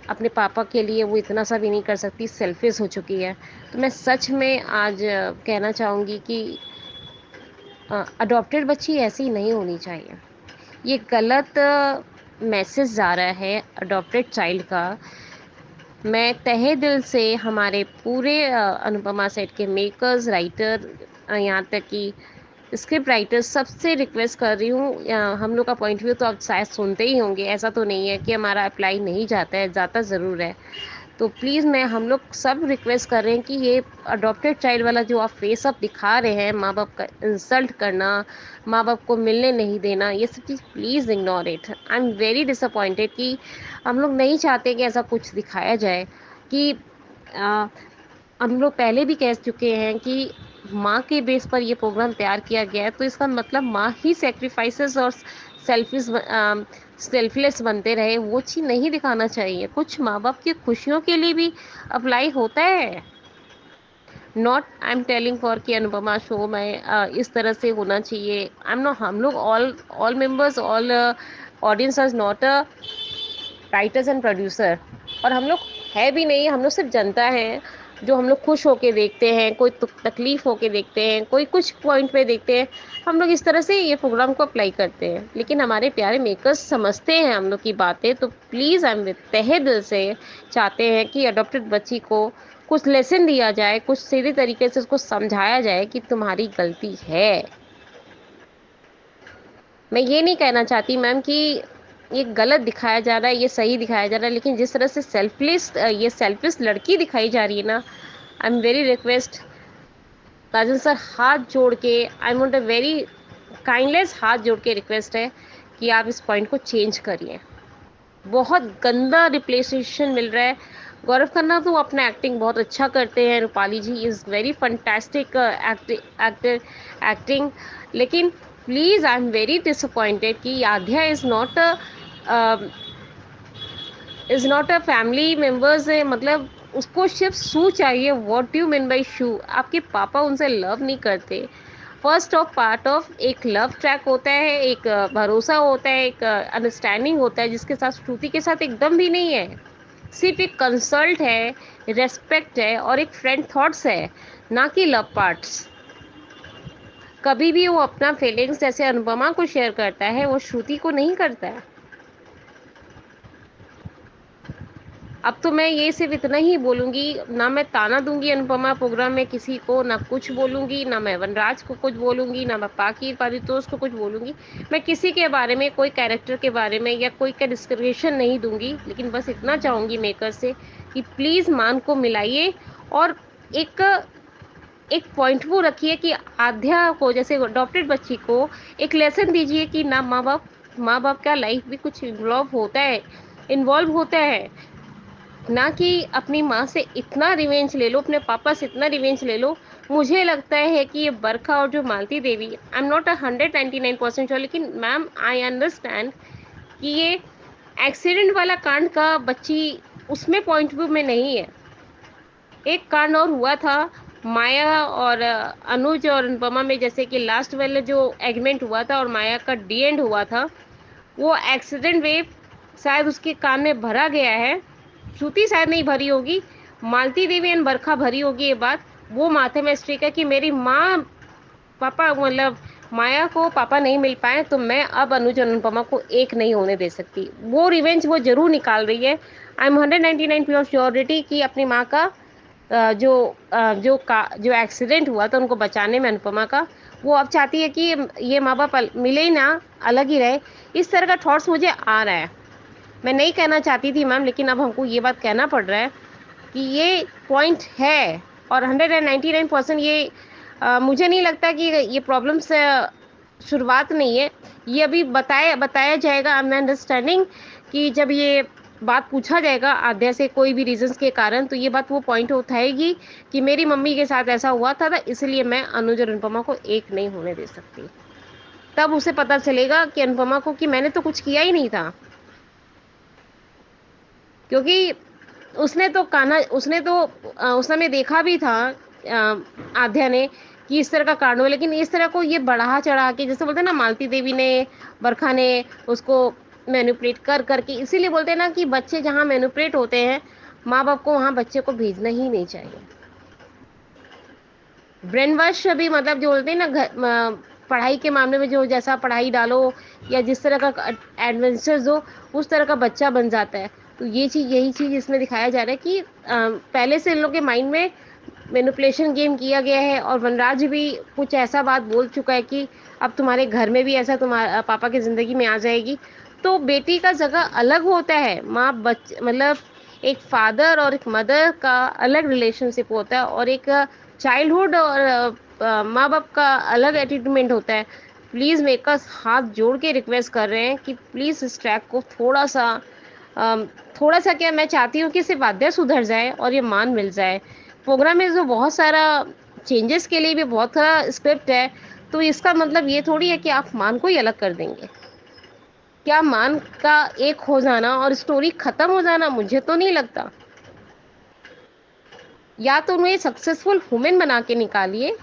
S6: अपने पापा के लिए वो इतना सा भी नहीं कर सकती, सेल्फिश हो चुकी है। तो मैं सच में आज कहना चाहूँगी कि अडॉप्टेड बच्ची ऐसी नहीं होनी चाहिए। ये गलत मैसेज जा रहा है अडॉप्टेड चाइल्ड का। मैं तहे दिल से हमारे पूरे अनुपमा सेट के मेकर्स, राइटर, यहाँ तक कि स्क्रिप्ट राइटर सबसे रिक्वेस्ट कर रही हूँ, हम लोग का पॉइंट व्यू तो आप शायद सुनते ही होंगे, ऐसा तो नहीं है कि हमारा अप्लाई नहीं जाता है, जाता ज़रूर है। तो प्लीज़ हम लोग सब रिक्वेस्ट कर रहे हैं कि ये अडॉप्टेड चाइल्ड वाला जो आप फेस अप दिखा रहे हैं, माँ बाप का इंसल्ट करना, माँ बाप को मिलने नहीं देना, ये सब चीज़ please ignore it. I am very disappointed कि हम लोग नहीं चाहते कि ऐसा कुछ दिखाया जाए। कि हम लोग पहले भी कह चुके हैं कि माँ के बेस पर ये प्रोग्राम तैयार किया गया है, तो इसका मतलब माँ ही सेक्रीफाइसेस और सेल्फलेस बनते रहे, वो चीज़ नहीं दिखाना चाहिए। कुछ माँ बाप की खुशियों के लिए भी अप्लाई होता है। Not I am telling for कि अनुपमा शो में इस तरह से होना चाहिए। आई एम नॉट, हम लोग all members, all audience are not a writers and producer, और हम लोग है भी नहीं, हम लोग सिर्फ जनता हैं जो हम लोग खुश होके देखते हैं, कोई तकलीफ होके देखते हैं, कोई कुछ पॉइंट पे देखते हैं, हम लोग इस तरह से ये प्रोग्राम को अप्लाई करते हैं। लेकिन हमारे प्यारे मेकर्स समझते हैं हम लोग की बातें, तो प्लीज़ हम तहे दिल से चाहते हैं कि अडॉप्टेड बच्ची को कुछ लेसन दिया जाए, कुछ सीधे तरीके से उसको समझाया जाए कि तुम्हारी गलती है। मैं ये नहीं कहना चाहती मैम कि ये गलत दिखाया जा रहा है, ये सही दिखाया जा रहा है, लेकिन जिस तरह से ये सेल्फिश लड़की दिखाई जा रही है ना, आई am very request Rajan sir, हाथ जोड़ के आई वांट अ वेरी काइंडलेस हाथ जोड़ के रिक्वेस्ट है कि आप इस पॉइंट को चेंज करिए। बहुत गंदा रिप्लेसेशन मिल रहा है। गौरव खन्ना तो अपना एक्टिंग बहुत अच्छा करते हैं, Rupali ji is very fantastic acting, लेकिन please I am very disappointed कि Aadhya is not a family members है, मतलब उसको सिर्फ शू चाहिए। What do you mean by shoe? आपके पापा उनसे लव नहीं करते। फर्स्ट ऑफ पार्ट ऑफ एक लव ट्रैक होता है, एक भरोसा होता है, एक अंडरस्टैंडिंग होता है, जिसके साथ श्रुति के साथ एकदम भी नहीं है। सिर्फ एक कंसल्ट है, रेस्पेक्ट है और एक फ्रेंड थॉट्स है, ना कि लव पार्ट्स। कभी भी वो अपना फीलिंग्स जैसे अनुपमा को शेयर करता है, वो श्रुति को नहीं करता है। अब तो मैं ये सिर्फ इतना ही बोलूँगी, ना मैं ताना दूंगी अनुपमा प्रोग्राम में किसी को, ना कुछ बोलूँगी, ना मैं वनराज को कुछ बोलूँगी, ना मैं पाकी पारितोष को कुछ बोलूँगी। मैं किसी के बारे में, कोई कैरेक्टर के बारे में या कोई का डिस्क्रिप्शन नहीं दूंगी, लेकिन बस इतना चाहूँगी मेकर से कि प्लीज़ मान को मिलाइए और एक पॉइंट वो रखिए कि आध्या को, जैसे अडॉप्टेड बच्ची को एक लेसन दीजिए कि ना माँ बाप का लाइफ भी कुछ इन्वॉल्व होता है, ना कि अपनी माँ से इतना रिवेंज ले लो, अपने पापा से इतना रिवेंज ले लो। मुझे लगता है कि ये बरखा और जो Malti Devi, I am not 199% sure, लेकिन मैम आई अंडरस्टैंड कि ये एक्सीडेंट वाला कांड का बच्ची उसमें पॉइंट व्यू में नहीं है। एक कांड और हुआ था माया और अनुज और अनुपमा में, जैसे कि लास्ट वाले जो एग्रीमेंट हुआ था और माया का डी एंड हुआ था, वो एक्सीडेंट वेव शायद उसके कान में भरा गया है। श्रुति शायद नहीं भरी होगी, मालती देवी एंड बरखा भरी होगी ये बात। वो माथे में स्ट्रिक है कि मेरी माँ पापा, मतलब माया को पापा नहीं मिल पाए, तो मैं अब अनुज और अनुपमा को एक नहीं होने दे सकती। वो रिवेंज वो जरूर निकाल रही है। आई एम 199% श्योरिटी कि अपनी माँ का जो एक्सीडेंट हुआ था उनको बचाने में अनुपमा का, वो अब चाहती है कि ये माँ बाप मिले ही ना, अलग ही रहे। इस तरह का थॉट्स मुझे आ रहा है। मैं नहीं कहना चाहती थी मैम, लेकिन अब हमको ये बात कहना पड़ रहा है कि ये पॉइंट है और 199% ये मुझे नहीं लगता कि ये प्रॉब्लम से शुरुआत नहीं है। ये अभी बताया जाएगा। आई एम अंडरस्टैंडिंग कि जब ये बात पूछा जाएगा आध्या से कोई भी रीजंस के कारण, तो ये बात वो पॉइंट उठाएगी कि मेरी मम्मी के साथ ऐसा हुआ था इसलिए मैं अनुज और अनुपमा को एक नहीं होने दे सकती। तब उसे पता चलेगा कि अनुपमा को कि मैंने तो कुछ किया ही नहीं था, क्योंकि उसने तो उस समय देखा भी था आध्या ने कि इस तरह का कांड हो, लेकिन इस तरह को ये बढ़ा चढ़ा के, जैसे बोलते हैं ना मालती देवी ने, बरखा ने उसको मैनिपुलेट कर करके, इसीलिए बोलते हैं ना कि बच्चे जहाँ मैनिपुलेट होते हैं, माँ बाप को वहाँ बच्चे को भेजना ही नहीं चाहिए। ब्रेन वॉश भी, मतलब जो बोलते हैं ना पढ़ाई के मामले में, जो जैसा पढ़ाई डालो या जिस तरह का एडवेंचर्स हो, उस तरह का बच्चा बन जाता है। तो यही चीज़ इसमें दिखाया जा रहा है कि पहले से इन लोगों के माइंड में मैनिपुलेशन गेम किया गया है। और वनराज भी कुछ ऐसा बात बोल चुका है कि अब तुम्हारे घर में भी ऐसा तुम्हारे पापा की ज़िंदगी में आ जाएगी। तो बेटी का जगह अलग होता है, मतलब एक फादर और एक मदर का अलग रिलेशनशिप होता है, और एक चाइल्डहुड और माँ बाप का अलग एटीट्यूड होता है। प्लीज़ मेकर्स हाथ जोड़ के रिक्वेस्ट कर रहे हैं कि प्लीज़ इस ट्रैक को थोड़ा सा क्या, मैं चाहती हूँ कि सिर्फ आध्या सुधर जाए और ये मान मिल जाए। प्रोग्राम में जो बहुत सारा चेंजेस के लिए भी बहुत सारा स्क्रिप्ट है, तो इसका मतलब ये थोड़ी है कि आप मान को ही अलग कर देंगे। क्या मान का एक हो जाना और स्टोरी खत्म हो जाना? मुझे तो नहीं लगता। या तो उन्हें सक्सेसफुल वुमेन बना के निकालिए,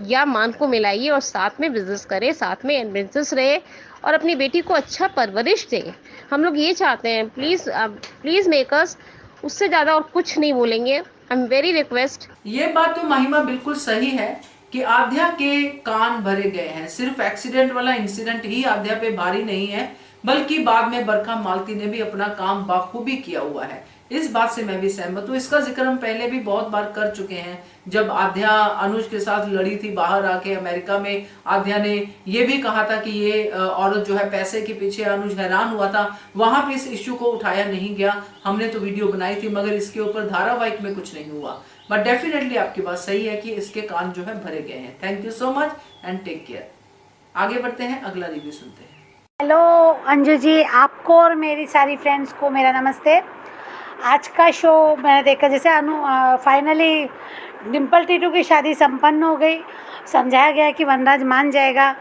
S6: या मान को मिलाइए और साथ में बिजनेस करे, साथ में एडवेंचर्स रहे और अपनी बेटी को अच्छा परवरिश दे। हम लोग ये चाहते हैं। प्लीज़ मेकर्स, उससे ज़्यादा और कुछ नहीं बोलेंगे। आई एम वेरी रिक्वेस्ट।
S1: ये बात तो महिमा बिल्कुल सही है कि आध्या के कान भरे गए हैं। सिर्फ एक्सीडेंट वाला इंसिडेंट ही आध्या पे भारी नहीं है, बल्कि बाद में बरखा मालती ने भी अपना काम बाखूबी किया हुआ है। इस बात से मैं भी सहमत हूँ। इसका जिक्र हम पहले भी बहुत बार कर चुके हैं। जब आध्या अनुज के साथ लड़ी थी बाहर आके अमेरिका में, आध्या ने ये भी कहा था कि ये औरत जो है पैसे के पीछे, अनुज हैरान हुआ था। वहां पे इस इश्यू को उठाया नहीं गया। हमने तो वीडियो बनाई थी, मगर इसके ऊपर धारावाहिक में कुछ नहीं हुआ। बट डेफिनेटली आपकी बात सही है कि इसके कान जो है भरे गए हैं। Thank you so much and take care. आगे बढ़ते हैं, अगला रिव्यू सुनते हैं।
S7: हेलो अंजू जी, आपको और मेरी सारी फ्रेंड्स को मेरा नमस्ते। आज का शो मैंने देखा, जैसे फाइनली डिम्पल टीटू की शादी संपन्न हो गई। समझाया गया कि वनराज मान जाएगा।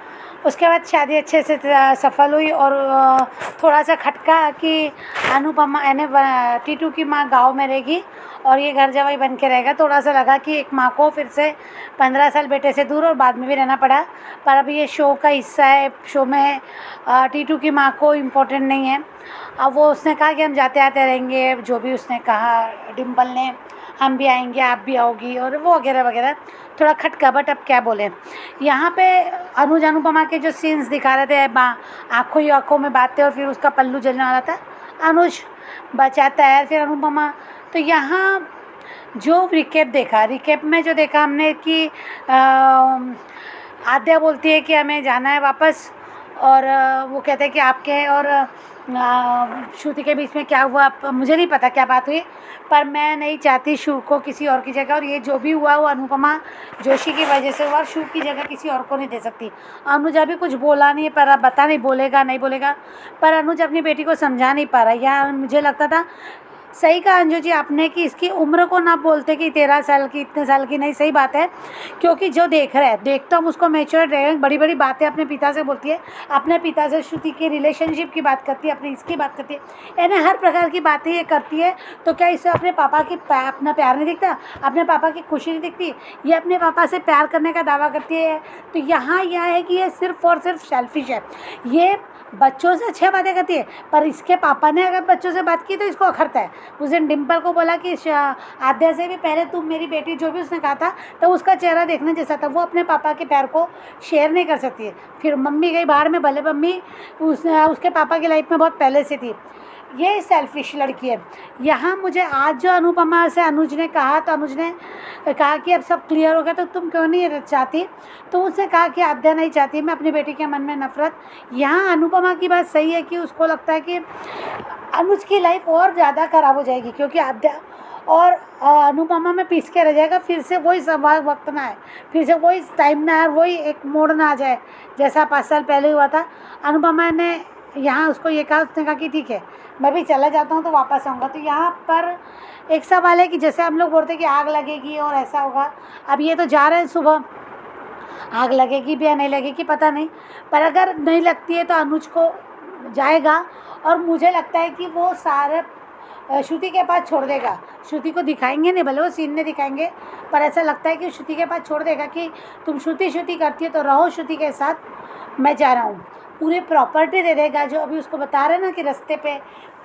S7: उसके बाद शादी अच्छे से सफल हुई और थोड़ा सा खटका कि अनुपमा यानी टीटू की माँ गांव में रहेगी और ये घर जवाई बन के रहेगा। थोड़ा सा लगा कि एक माँ को फिर से 15 साल बेटे से दूर और बाद में भी रहना पड़ा, पर अब ये शो का हिस्सा है। शो में टीटू की माँ को इम्पोर्टेंट नहीं है। अब वो उसने कहा कि हम जाते आते रहेंगे, जो भी उसने कहा डिम्पल ने, हम भी आएंगे, आप भी आओगी, और वो वगैरह वगैरह। थोड़ा खटका, बट अब क्या बोले। यहाँ पे अनुज अनुपमा के जो सीन्स दिखा रहे थे, आँखों ही आँखों में बातें, और फिर उसका पल्लू जलने वाला था, अनुज बचाता है फिर अनुपमा। तो यहाँ जो रिकेप देखा, रिकेप में जो देखा हमने कि आद्या बोलती है कि हमें जाना है वापस, और वो कहते हैं कि आपके और श्रुति के बीच में क्या हुआ, मुझे नहीं पता क्या बात हुई, पर मैं नहीं चाहती शिव को किसी और की जगह, और ये जो भी हुआ वो अनुपमा जोशी की वजह से हुआ। शिव की जगह किसी और को नहीं दे सकती। अनुज अभी कुछ बोला नहीं है, पर अब बता नहीं बोलेगा नहीं बोलेगा, पर अनुज अपनी बेटी को समझा नहीं पा रहा। या मुझे लगता था, सही कहा अंजू जी आपने कि इसकी उम्र को ना बोलते कि 13 साल की, इतने साल की नहीं। सही बात है, क्योंकि जो देख रहा है, देख तो हम उसको मैच्योर रहे। बड़ी बड़ी बातें अपने पिता से बोलती है, अपने पिता से श्रुति की रिलेशनशिप की बात करती है, अपनी इसकी बात करती है, यानी हर प्रकार की बातें ये करती है। तो क्या इससे अपने पापा की अपना प्यार नहीं दिखता, अपने पापा की खुशी नहीं दिखती? ये अपने पापा से प्यार करने का दावा करती है। तो यहाँ यह है कि ये सिर्फ और सिर्फ सेल्फिश है। ये बच्चों से अच्छी बातें करती है, पर इसके पापा ने अगर बच्चों से बात की तो इसको अखरता है। उस दिन डिम्पल को बोला कि आद्या से भी पहले तुम मेरी बेटी, जो भी उसने कहा था, तो उसका चेहरा देखने जैसा था। वो अपने पापा के प्यार को शेयर नहीं कर सकती है। फिर मम्मी गई बाहर में, भले मम्मी उसके पापा की लाइफ में बहुत पहले से थी। ये सेल्फिश लड़की है। यहाँ मुझे आज जो अनुपमा से अनुज ने कहा, तो अनुज ने कहा कि अब सब क्लियर हो गया, तो तुम क्यों नहीं चाहती? तो उसने कहा कि आद्या नहीं चाहती, मैं अपनी बेटी के मन में नफरत। यहाँ अनुपमा की बात सही है कि उसको लगता है कि अनुज की लाइफ और ज़्यादा ख़राब हो जाएगी, क्योंकि आद्या और अनुपमा में पीस के रह जाएगा। फिर से वही सवाल वक्त ना आए, फिर से वही टाइम ना आए, वही एक मोड़ ना आ जाए जैसा 5 साल पहले हुआ था। अनुपमा ने यहाँ उसको ये कहा, उसने कहा कि ठीक है मैं भी चला जाता हूँ तो वापस आऊँगा। तो यहाँ पर एक सवाल है कि जैसे हम लोग बोलते हैं कि आग लगेगी और ऐसा होगा, अब ये तो जा रहे हैं सुबह, आग लगेगी भी या नहीं लगेगी पता नहीं, पर अगर नहीं लगती है तो अनुज को जाएगा। और मुझे लगता है कि वो सारे श्रुति के पास छोड़ देगा। श्रुति को दिखाएंगे नहीं, भले वो सीन में दिखाएंगे, पर ऐसा लगता है कि श्रुति के पास छोड़ देगा कि तुम श्रुति करती है तो रहो श्रुति के साथ, मैं जा रहा हूँ। पूरी प्रॉपर्टी दे देगा, जो अभी उसको बता रहे हैं ना कि रास्ते पे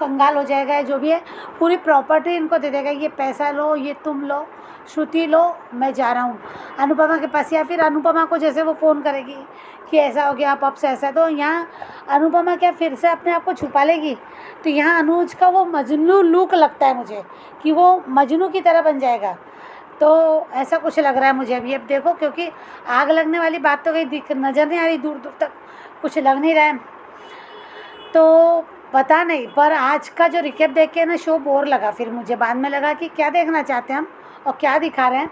S7: कंगाल हो जाएगा, जो भी है पूरी प्रॉपर्टी इनको दे देगा। ये पैसा लो, ये तुम लो, श्रुति लो, मैं जा रहा हूँ अनुपमा के पास। या फिर अनुपमा को जैसे वो फ़ोन करेगी कि ऐसा हो गया, पप से ऐसा, तो यहाँ अनुपमा क्या फिर से अपने आप को छुपा लेगी? तो यहाँ अनुज का वो मजनू लुक लगता है मुझे कि वो मजनू की तरह बन जाएगा। तो ऐसा कुछ लग रहा है मुझे अभी। अब देखो, क्योंकि आग लगने वाली बात तो कहीं नज़र नहीं आ रही, दूर दूर तक कुछ लग नहीं रहा है, तो पता नहीं। पर आज का जो रिकेप देख के ना शो बोर लगा। फिर मुझे बाद में लगा कि क्या देखना चाहते हैं हम और क्या दिखा रहे हैं।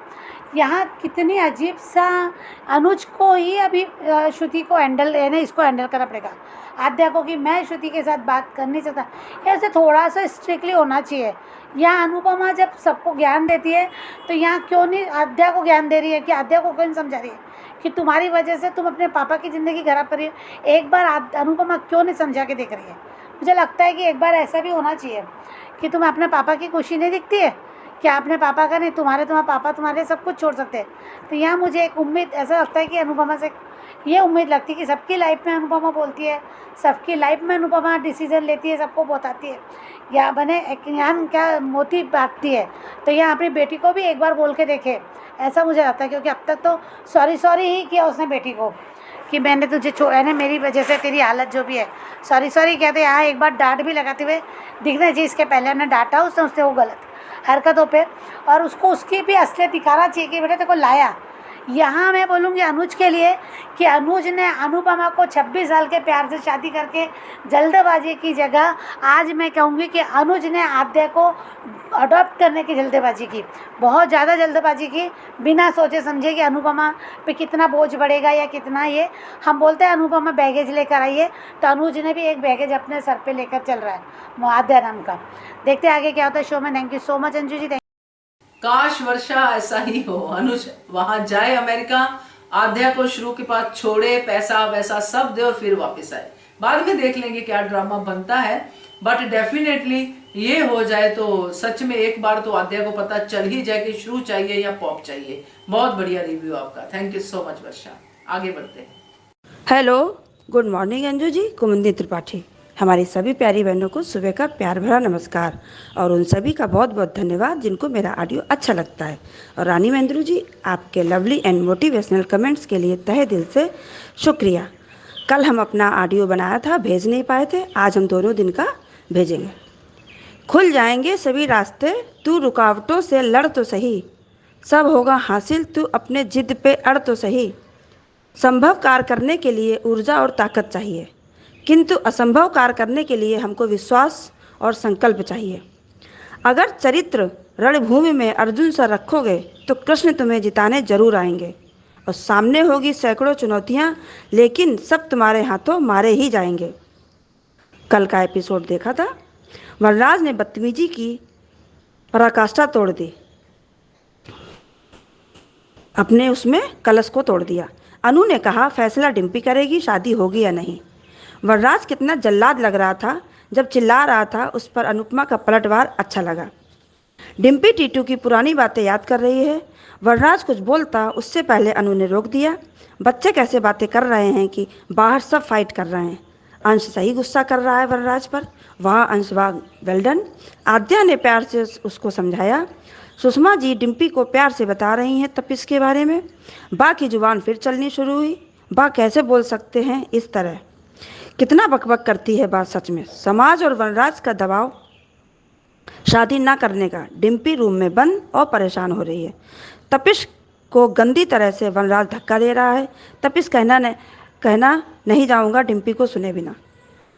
S7: यहाँ कितनी अजीब सा, अनुज को ही अभी श्रुति को हैंडल, यानी इसको हैंडल करना पड़ेगा आद्या को, कि मैं श्रुति के साथ बात कर नहीं सकता। ऐसे थोड़ा सा स्ट्रिक्टली होना चाहिए। यहाँ अनुपमा जब सबको ज्ञान देती है तो यहाँ क्यों नहीं आद्या को ज्ञान दे रही है, कि आद्या को क्यों नहीं समझा रही है कि तुम्हारी वजह से तुम अपने पापा की ज़िंदगी खराब कर रही हो। एक बार अनुपमा क्यों नहीं समझा के देख रही है? मुझे लगता है कि एक बार ऐसा भी होना चाहिए कि तुम्हें अपने पापा की खुशी नहीं दिखती है, क्या अपने पापा का नहीं, तुम्हारे पापा तुम्हारे सब कुछ छोड़ सकते हैं। तो यहाँ मुझे एक उम्मीद, ऐसा लगता है कि अनुपमा से ये उम्मीद लगती है कि सबकी लाइफ में अनुपमा बोलती है, सबकी लाइफ में अनुपमा डिसीजन लेती है, सबको बताती है, या बने यहाँ क्या मोती बांटती है। तो यहाँ अपनी बेटी को भी एक बार बोल के देखे, ऐसा मुझे लगता है, क्योंकि अब तक तो सॉरी सॉरी ही किया उसने बेटी को कि मैंने तुझे छोड़ा है, मेरी वजह से तेरी हालत जो भी है, सॉरी सॉरी कहते। यहाँ एक बार डांट भी लगाते हुए दिखना चाहिए, इसके पहले हमने डांटा उसने वो गलत हरकतों पे, और उसको उसकी भी असलियत दिखाना चाहिए कि बेटा देखो लाया। यहाँ मैं बोलूँगी अनुज के लिए कि अनुज ने अनुपमा को 26 साल के प्यार से शादी करके जल्दबाजी की जगह आज मैं कहूँगी कि अनुज ने आद्या को अडॉप्ट करने की जल्दबाजी की, बहुत ज़्यादा जल्दबाजी की, बिना सोचे समझे कि अनुपमा पे कितना बोझ बढ़ेगा या कितना ये। हम बोलते हैं अनुपमा बैगेज लेकर आई है, तो अनुज ने भी एक बैगेज अपने सर पे लेकर चल रहा है आद्या नाम का। देखते हैं आगे क्या होता है शो में। Thank you so much Anju ji.
S1: काश वर्षा ऐसा ही हो, अनुज वहां जाए अमेरिका, आद्या को शुरू के पास छोड़े, पैसा वैसा सब दे और फिर वापस आए। बाद में देख लेंगे क्या ड्रामा बनता है, बट डेफिनेटली ये हो जाए तो सच में एक बार तो आद्या को पता चल ही जाए कि शुरू चाहिए या पॉप चाहिए। बहुत बढ़िया रिव्यू आपका, थैंक यू सो मच वर्षा। आगे बढ़ते हैं।
S8: Hello, good morning Anju ji. कुमुदी Tripathi. हमारी सभी प्यारी बहनों को सुबह का प्यार भरा नमस्कार, और उन सभी का बहुत बहुत धन्यवाद जिनको मेरा ऑडियो अच्छा लगता है। और रानी महेंद्रू जी, आपके लवली एंड मोटिवेशनल कमेंट्स के लिए तहे दिल से शुक्रिया। कल हम अपना ऑडियो बनाया था, भेज नहीं पाए थे, आज हम दोनों दिन का भेजेंगे। खुल जाएंगे सभी रास्ते, तू रुकावटों से लड़ तो सही, सब होगा हासिल, तू अपने जिद पे अड़ तो सही। संभव कार्य करने के लिए ऊर्जा और ताकत चाहिए, किंतु असंभव कार्य करने के लिए हमको विश्वास और संकल्प चाहिए। अगर चरित्र रणभूमि में अर्जुन सा रखोगे तो कृष्ण तुम्हें जिताने जरूर आएंगे, और सामने होगी सैकड़ों चुनौतियां, लेकिन सब तुम्हारे हाथों मारे ही जाएंगे। कल का एपिसोड देखा था, वनराज ने बदतमीजी की, पराकाष्ठा तोड़ दी, अपने उसमें कलश को तोड़ दिया। अनु ने कहा फैसला डिम्पी करेगी, शादी होगी या नहीं। वनराज कितना जल्लाद लग रहा था जब चिल्ला रहा था, उस पर अनुपमा का पलटवार अच्छा लगा। डिम्पी टीटू की पुरानी बातें याद कर रही है। वनराज कुछ बोलता उससे पहले अनु ने रोक दिया। बच्चे कैसे बातें कर रहे हैं कि बाहर सब फाइट कर रहे हैं। अंश सही गुस्सा कर रहा है वनराज पर, वहाँ अंश वाह वेल्डन। आद्या ने प्यार से उसको समझाया। सुषमा जी डिम्पी को प्यार से बता रही हैं तपिश के बारे में। बा की जुबान फिर चलनी शुरू हुई। बा कैसे बोल सकते हैं इस तरह, कितना बकबक करती है बात सच में। समाज और वनराज का दबाव शादी ना करने का। डिम्पी रूम में बंद और परेशान हो रही है। तपिश को गंदी तरह से वनराज धक्का दे रहा है। तपिश कहना नहीं जाऊंगा डिम्पी को सुने बिना।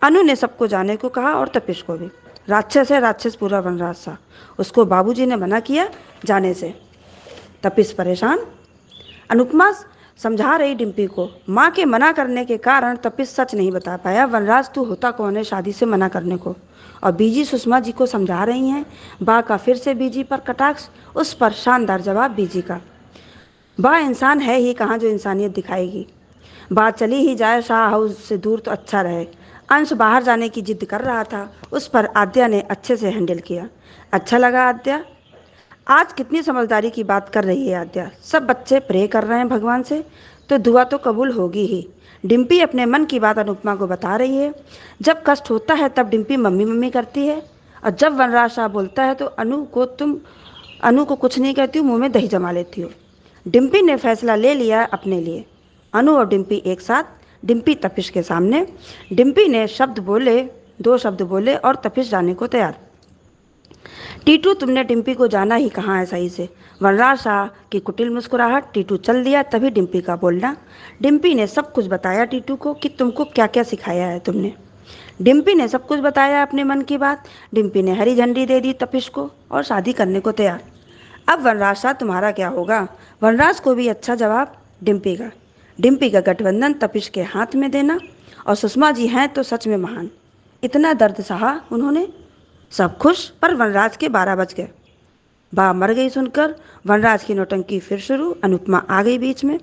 S8: अनु ने सबको जाने को कहा और तपिश को भी। राक्षस है राक्षस पूरा वनराज सा, उसको बाबूजी ने मना किया जाने से। तपिश परेशान। अनुपमा समझा रही डिम्पी को। माँ के मना करने के कारण तपिश सच नहीं बता पाया। वनराज तू होता कौन है शादी से मना करने को। और बीजी सुषमा जी को समझा रही हैं। बा का फिर से बीजी पर कटाक्ष, उस पर शानदार जवाब बीजी का। बा इंसान है ही कहाँ जो इंसानियत दिखाएगी। बा चली ही जाए शाह हाउस से दूर तो अच्छा रहे। अंश बाहर जाने की जिद कर रहा था, उस पर आद्या ने अच्छे से हैंडल किया। अच्छा लगा आद्या, आज कितनी समझदारी की बात कर रही है आद्या। सब बच्चे प्रे कर रहे हैं भगवान से तो दुआ तो कबूल होगी ही। डिम्पी अपने मन की बात अनुपमा को बता रही है। जब कष्ट होता है तब डिम्पी मम्मी मम्मी करती है, और जब वनराज शाह बोलता है तो अनु को कुछ नहीं कहती हूँ, मुँह में दही जमा लेती हो। डिम्पी ने फैसला ले लिया अपने लिए। अनु और डिम्पी एक साथ, डिम्पी तपिश के सामने। डिम्पी ने दो शब्द बोले और तपिश जाने को तैयार। टीटू तुमने डिम्पी को जाना ही कहाँ है सही से। वनराज शाह की कुटिल मुस्कुराहट। टीटू चल दिया, तभी डिम्पी का बोलना। डिम्पी ने सब कुछ बताया टीटू को कि तुमको क्या क्या सिखाया है तुमने। डिम्पी ने सब कुछ बताया अपने मन की बात। डिम्पी ने हरी झंडी दे दी तपिश को और शादी करने को तैयार। अब वनराज शाह तुम्हारा क्या होगा। वनराज को भी अच्छा जवाब डिम्पी का गठबंधन तपिश के हाथ में देना। और सुषमा जी हैं तो सच में महान, इतना दर्द सहा उन्होंने। सब खुश, पर वनराज के 12 बज गए। बा मर गई सुनकर वनराज की नौटंकी फिर शुरू। अनुपमा आ गई बीच में।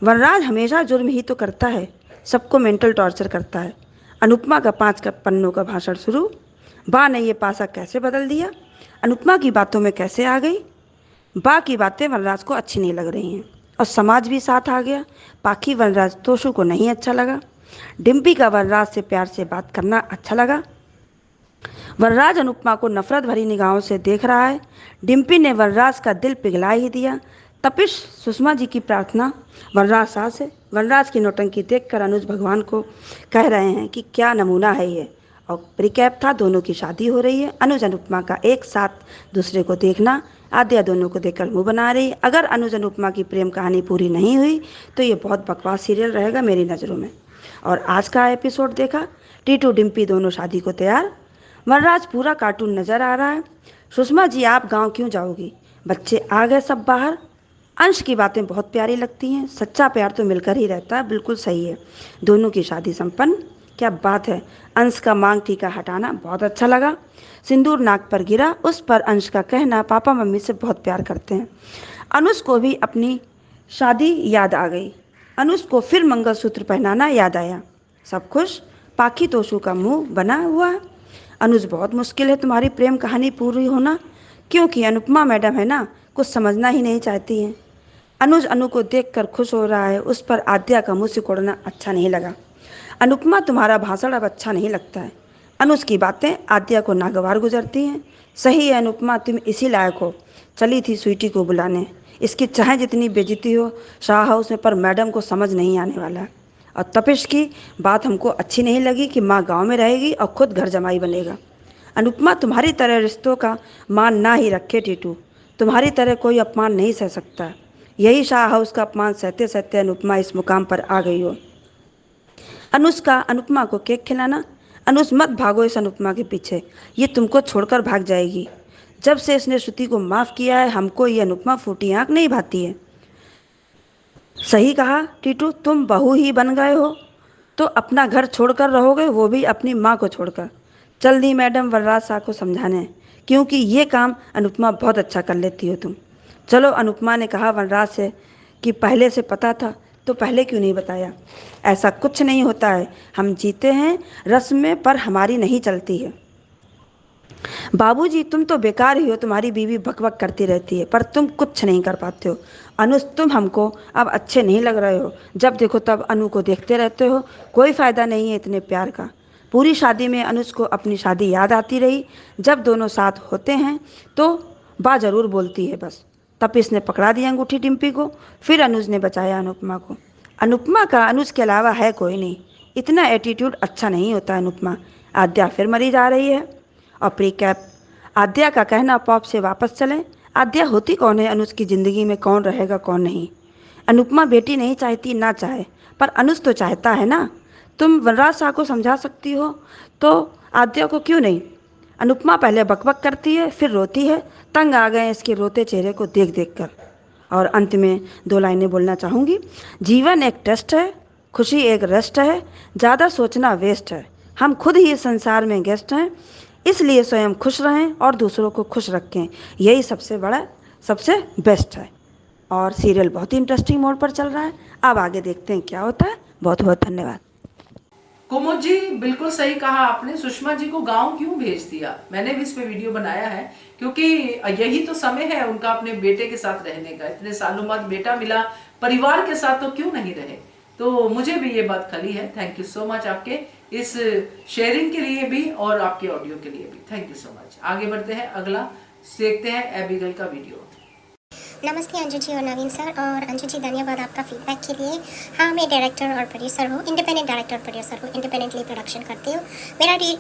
S8: वनराज हमेशा जुर्म ही तो करता है, सबको मेंटल टॉर्चर करता है। अनुपमा का 5 पन्नों का भाषण शुरू। बा ने ये पासा कैसे बदल दिया, अनुपमा की बातों में कैसे आ गई। बा की बातें वनराज को अच्छी नहीं लग रही हैं और समाज भी साथ आ गया। बाकी वनराज तोशु को नहीं अच्छा लगा। डिम्पी का वनराज से प्यार से बात करना अच्छा लगा। वनराज अनुपमा को नफरत भरी निगाहों से देख रहा है। डिम्पी ने वनराज का दिल पिघला ही दिया। तपिश सुषमा जी की प्रार्थना, वनराज सास है। वनराज की नौटंकी देखकर अनुज भगवान को कह रहे हैं कि क्या नमूना है ये। और प्रिकैप था, दोनों की शादी हो रही है। अनुज अनुपमा का एक साथ दूसरे को देखना, आद्या दोनों को देखकर मुंह बना रही। अगर अनुज अनुपमा की प्रेम कहानी पूरी नहीं हुई तो ये बहुत बकवास सीरियल रहेगा मेरी नज़रों में। और आज का एपिसोड देखा, टीटू डिम्पी दोनों शादी को तैयार। वनराज पूरा कार्टून नज़र आ रहा है। सुषमा जी आप गांव क्यों जाओगी, बच्चे आ गए सब बाहर। अंश की बातें बहुत प्यारी लगती हैं, सच्चा प्यार तो मिलकर ही रहता है, बिल्कुल सही है। दोनों की शादी संपन्न, क्या बात है। अंश का मांग टीका हटाना बहुत अच्छा लगा। सिंदूर नाक पर गिरा, उस पर अंश का कहना पापा मम्मी से बहुत प्यार करते हैं। अनुज को भी अपनी शादी याद आ गई। अनुज को फिर मंगलसूत्र पहनाना याद आया। सब खुश, पाखी तोशु का मुंह बना हुआ है। अनुज बहुत मुश्किल है तुम्हारी प्रेम कहानी पूरी होना, क्योंकि अनुपमा मैडम है ना, कुछ समझना ही नहीं चाहती हैं। अनुज अनु को देखकर खुश हो रहा है, उस पर आद्या का मुँह सिकोड़ना अच्छा नहीं लगा। अनुपमा तुम्हारा भाषण अब अच्छा नहीं लगता है। अनुज की बातें आद्या को नागवार गुजरती हैं। सही है अनुपमा, तुम इसी लायक हो। चली थी स्वीटी को बुलाने, इसकी चाहे जितनी बेइज्जती हो शाह हाउस में, पर मैडम को समझ नहीं आने वाला है। और तपिश की बात हमको अच्छी नहीं लगी कि माँ गांव में रहेगी और खुद घर जमाई बनेगा। अनुपमा तुम्हारी तरह रिश्तों का मान ना ही रखे टीटू, तुम्हारी तरह कोई अपमान नहीं सह सकता। यही शाह हाउस का अपमान सहते सहते अनुपमा इस मुकाम पर आ गई हो। अनुज का अनुपमा को केक खिलाना। अनुज मत भागो इस अनुपमा के पीछे, ये तुमको छोड़कर भाग जाएगी। जब से इसने श्रुति को माफ़ किया है हमको ये अनुपमा फूटी आँख नहीं भाती है। सही कहा टीटू, तुम बहू ही बन गए हो तो अपना घर छोड़कर रहोगे, वो भी अपनी माँ को छोड़कर। चल दी मैडम वनराज शाह को समझाने, क्योंकि ये काम अनुपमा बहुत अच्छा कर लेती हो तुम। चलो अनुपमा ने कहा वनराज से कि पहले से पता था तो पहले क्यों नहीं बताया। ऐसा कुछ नहीं होता है, हम जीते हैं रस्म में पर हमारी नहीं चलती है। बाबूजी तुम तो बेकार ही हो, तुम्हारी बीवी बकबक करती रहती है पर तुम कुछ नहीं कर पाते हो। अनुज तुम हमको अब अच्छे नहीं लग रहे हो, जब देखो तब अनु को देखते रहते हो, कोई फ़ायदा नहीं है इतने प्यार का। पूरी शादी में अनुज को अपनी शादी याद आती रही, जब दोनों साथ होते हैं तो बा ज़रूर बोलती है बस। तपिश ने पकड़ा दी अंगूठी डिम्पी को, फिर अनुज ने बचाया अनुपमा को। अनुपमा का अनुज के अलावा है कोई नहीं, इतना एटीट्यूड अच्छा नहीं होता अनुपमा। आद्या फिर मरी जा रही है। और प्रीकैप, आद्या का कहना पॉप से वापस चलें। आद्या होती कौन है अनुज की ज़िंदगी में, कौन रहेगा कौन नहीं। अनुपमा बेटी नहीं चाहती ना चाहे, पर अनुज तो चाहता है ना। तुम वनराज शाह को समझा सकती हो तो आद्या को क्यों नहीं। अनुपमा पहले बकबक करती है फिर रोती है, तंग आ गए इसके रोते चेहरे को देख देख कर। और अंत में 2 लाइनें बोलना चाहूँगी। जीवन एक टेस्ट है, खुशी एक रेस्ट है, ज़्यादा सोचना वेस्ट है। हम खुद ही इस संसार में गेस्ट हैं, इसलिए स्वयं खुश रहें और दूसरों को खुश रखें, यही सबसे बड़ा सबसे बेस्ट है। और सीरियल बहुत ही इंटरेस्टिंग मोड पर चल रहा है, अब आगे देखते हैं क्या होता है। बहुत बहुत धन्यवाद।
S1: कुमुद जी बिल्कुल सही कहा आपने, सुषमा जी को गांव क्यों भेज दिया। मैंने भी इस पे वीडियो बनाया है, क्योंकि यही तो समय है उनका अपने बेटे के साथ रहने का। इतने सालों बाद बेटा मिला, परिवार के साथ तो क्यों नहीं रहे। तो मुझे भी ये बात खली है। थैंक यू सो मच आपके इस शेयरिंग के लिए भी और आपके ऑडियो के लिए भी थैंक यू सो मच। आगे बढ़ते हैं, अगला देखते हैं एबिगेल का वीडियो।
S9: नमस्ते अंजू जी और नवीन सर। और अंजू जी धन्यवाद आपका फीडबैक के लिए। हाँ, मैं डायरेक्टर और प्रोड्यूसर हूँ, इंडिपेंडेंट डायरेक्टर और प्रोड्यूसर हूँ, इंडिपेंडेंटली प्रोडक्शन करती हूँ।